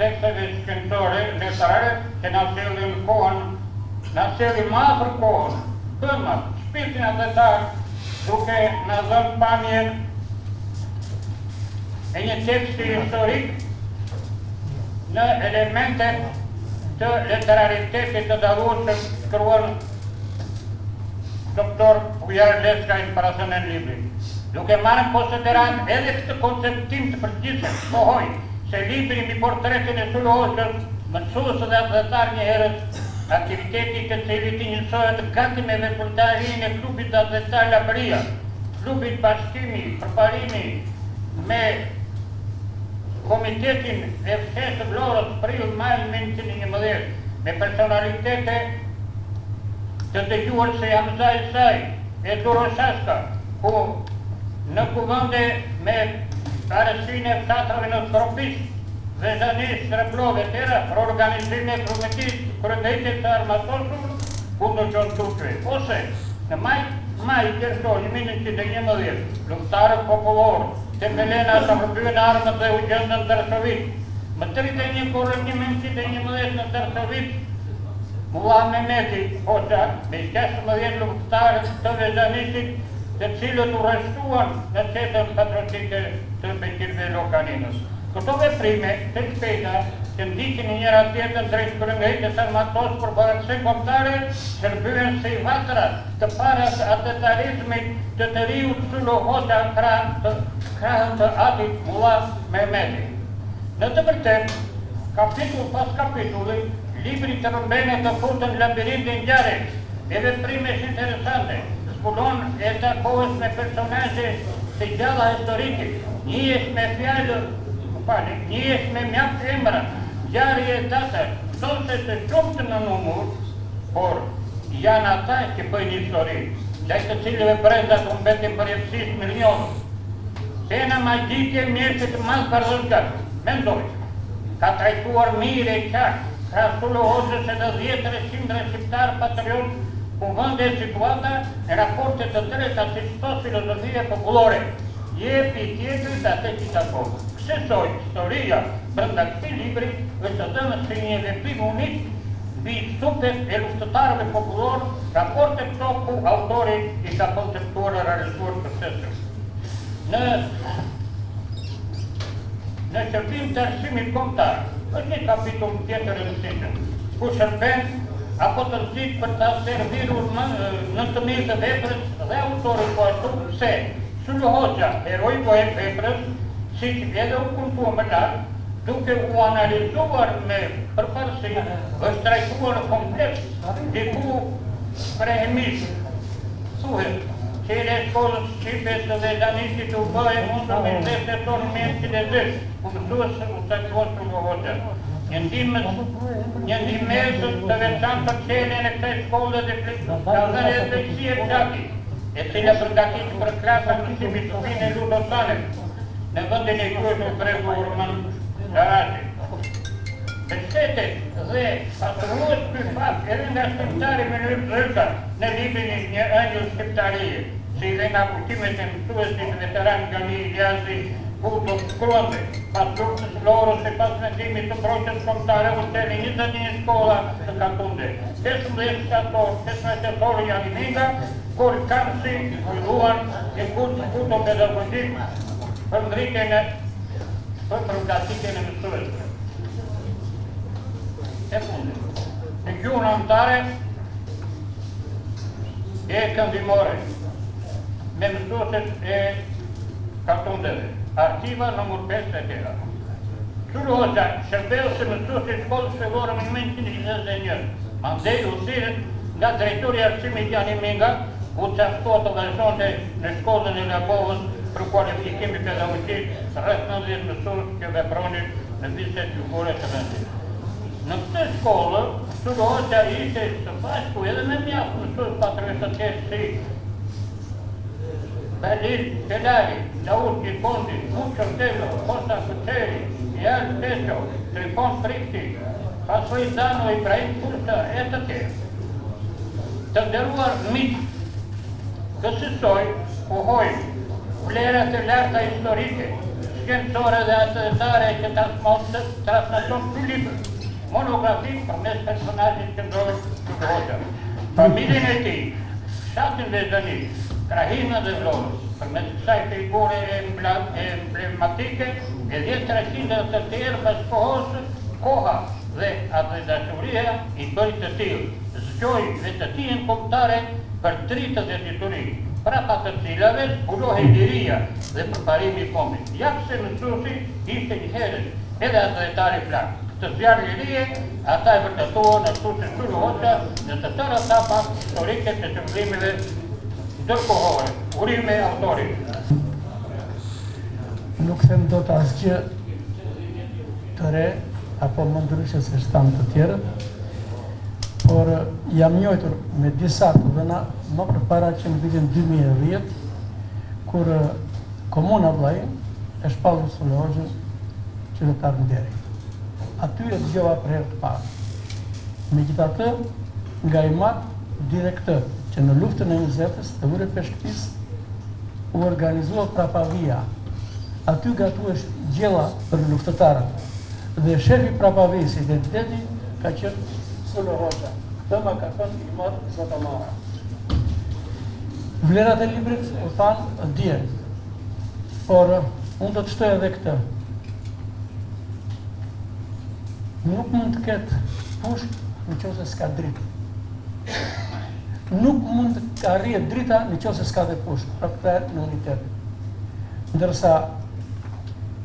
teksteve shkencore letrare që na sjellin kohën, na sjellin më afër kohën, pëmat, shpirtin atletar, duke na dhënë pamjen e një teksti historik në elementet të letraritetit të dallueshëm shkruan doktor Bujar Leskaj në parasën e librit. Duke marrë në konsiderat edhe këtë konceptim të përgjithshëm, pohoj se libri mbi portretin e Sullohocës, mësues dhe atletar një herës, aktiviteti të cilit i njësohet gati me veprimtarinë e klubit atletar Labëria, klubit bashkimi, përparimi me Komitetin e fshesë të Vlorës prill maj 1911 me personalitete të dëgjuar se Hamza Isaj e Duroshaska, ku në kuvende me arësinë e fshatrave në Skropis, Vezanisht, Shreblov e tjera, për organizime e kërëndajtjes të armatosur, kundër Gjon Turqve. Ose, në maj qershor 1911, lufttarët popullor të Melena të përbyen armët dhe u gjendën në Tërsovit. Më 31 korën 1911 në Tërsovit, Mullah Mehmeti Hoxha, me 16 lufttarët të Vezanishtit, të cilët u rreshtuan në qetën patriotike të Bekirve Lokaninës. Këto veprime të shpejta që ndiqin njëra tjetrën drejt kërëngëjtjes armatos për baratësi kombëtare, shërbyen si vatrat të parat atletarizmit të të riut Sullohocë krahën të atit Mullah Mehmeti. Në të vërtetë, kapitull pas kapitulli, libri të rëmbene të futën labirintin ngjarjes e veprimesh interesante, zbulon e takohesh me personazhe të gjalla historike, njihesh me fjalë, njihesh me mjaft emra, ngjarje e data, thosë të shumë në numër, por janë ata që bëjnë histori, ndaj të cilëve brezat u mbetin përjetësisht milionë. Sena magjike mjeshtet të madh Karllënçak, mendoj, ka trajtuar mirë e qartë, krahas Sullohocës edhe 10 qindra shqiptar patriot, ku vende situata në raporte të drejta si çdo filozofie popullore, jepi tjetrit atë që takon. Kësaj historia brenda këtij libri është dhënë si një veprim unik mbi supet e luftëtarëve popullor, raporte këto ku autori i ka konceptuar e realizuar procesin. Në shërbim të arsimit kombëtar, është një kapitull tjetër e rëndësishëm, ku shërben apo të nxit për ta servirur 9.000 të veprës dhe autori po ashtu se Sullohocëa, heroi po e veprës, si që edhe u kultua më lartë, duke u analizuar me përparësi, është trajtuar kompleks, diku prehemisht, thuhet, që e shkollës Shqipes dhe Vezanishtit u bëhe mundur me ndese tonë mjënësit e zesh, ku mësues u trajtuar Sullohocëa. Një ndihmesës të veçantë për qenien e kësaj shkolle dhe ka dhënë edhe Beqi e Fshati, e cila përgatit për klasa mësimit të finë e Ludosanet, në vëndin e kryeshur Bregu Urman Sharazi. Mbështetet dhe pasurohet ky fakt edhe nga shqiptari me një rrëka në librin e një ëngjël shqiptarie, si dhe nga kuptimet e mësuesit veteran Gali Ilyasi, ku do të shkruante pas luftës Vlorës e pas vendimit të mbrojtjes kombëtare u shteli 21 shkolla të Katunde. 15 shtator janë Minga, kur Kamsi filluan e kurso pedagogjik për ngritjen e përgatitjen e mësuesve. E fundit, e gjuhën anëtare e këndimore me mësuesit e Katundeve, arkiva nëmër 5 e tjera. Sullohocëa shërbeu si mësues i shkollës fillore në 1921, andej u thirret nga drejtori i arsimit Jani Minga, u caktuar të vazhdonte në shkollën e Labovës për kualifikimi pedagogjik rreth 90 mësues që vepronin në vitet jugore të vendit. Në këtë shkollë, Sullohocëa ishte së bashku edhe me mjaft mësues patriotësh si Balil Celari, Laut Gilbondi, Muccio Tello, Costa Cuceri, Ial Teso, Trifon Fricti, Fasoizano Ibrahim Fursa e të tjerë. Të nderuar miq, kësaj pohojmë vlerat e larta historike, shkencore dhe atëtare që transmeton ky libër monografik përmes personazhit qendror të Hoxha. Familjen e tij, fshatin Vezani, krahinën dhe Vlorës, përmes kësaj figure emblematike e 10-300 të tjerë pas kohës, koha dhe atë dashuria i bëri të tillë, zgjoi vetëtien kombëtare për dritë dhe dituri, prapa të cilave zbulohej liria dhe përparimi i kombit. Jak se mësuesi ishte një herës edhe atletari flak. Këtë zjarë lirie, ata e vërtetuan në Sulë Hoxha në të tëra etapa historike të qëndrimeve ndërkohore. Urime autorit. Nuk them dot asgjë të re, apo më ndryshe se shtanë të tjerët, por jam njohur me disa të dhëna më përpara që në vitin 2010, kur Komuna Vllai e shpallur Sulë Hoxhën qytetar nderi. Aty e dëgjova për herë të parë. Megjithatë, nga i madh direktor që në luftën e 20-s të ure Peshkëpis u organizua prapavia. Aty gatuesh gjella për luftëtarët. Dhe shefi prapavisë i identiteti ka qenë Sulë Hoxha. Këtë ma ka thënë i madh Zota Mara. Vlerat e librit u thanë dje, por unë do të shtoj edhe këtë. Nuk mund të ketë pushk nëse s'ka dritë. Nuk mund të arrihet drita nëse s'ka dhe pushk, pra këtë në unitet. Ndërsa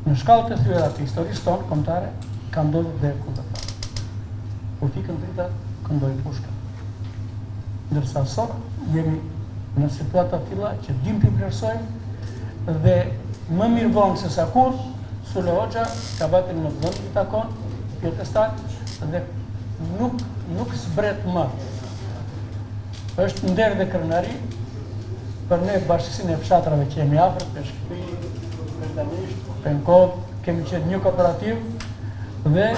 në shkallët e thyera të historisë tonë kombëtare ka ndodhur dhe kundërta. Kur fikën drita, këndoi pushka. Ndërsa sot jemi në situata të tilla që dim të vlerësojmë dhe më mirë vonë se sa kur Sulë Hoxha ka batin në vend të takon pjetestar dhe nuk zbret më. Është nder dhe krenari për ne bashkësinë e fshatrave që jemi afër, Peshkëpi, Vërdanisht, Penkov, kemi qenë një kooperativ dhe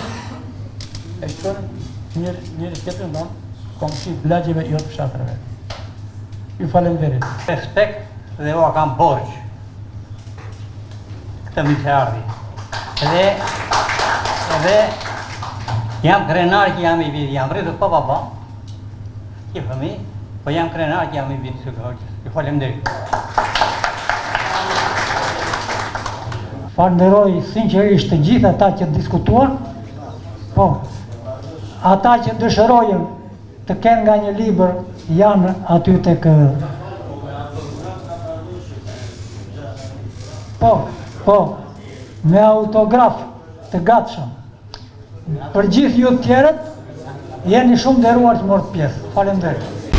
e shkon njëri tjetrin don komshi lagjeve jo të fshatrave. Ju falenderit. Respekt dhe o kam borç këtë mi që ardi. Edhe jam krenar që jam i vit, jam rritur pa baba, ki fëmi, po jam krenar që jam i vit Sulë Hoxhës. Ju falenderit. Falenderoj sinqerisht të gjithë ata që diskutuan, po, ata që dëshirojnë të kenë nga një libër janë aty tek po, me autograf të gatshëm. Për gjithë ju të tjerët, jeni shumë nderuar që morët pjesë. Faleminderit.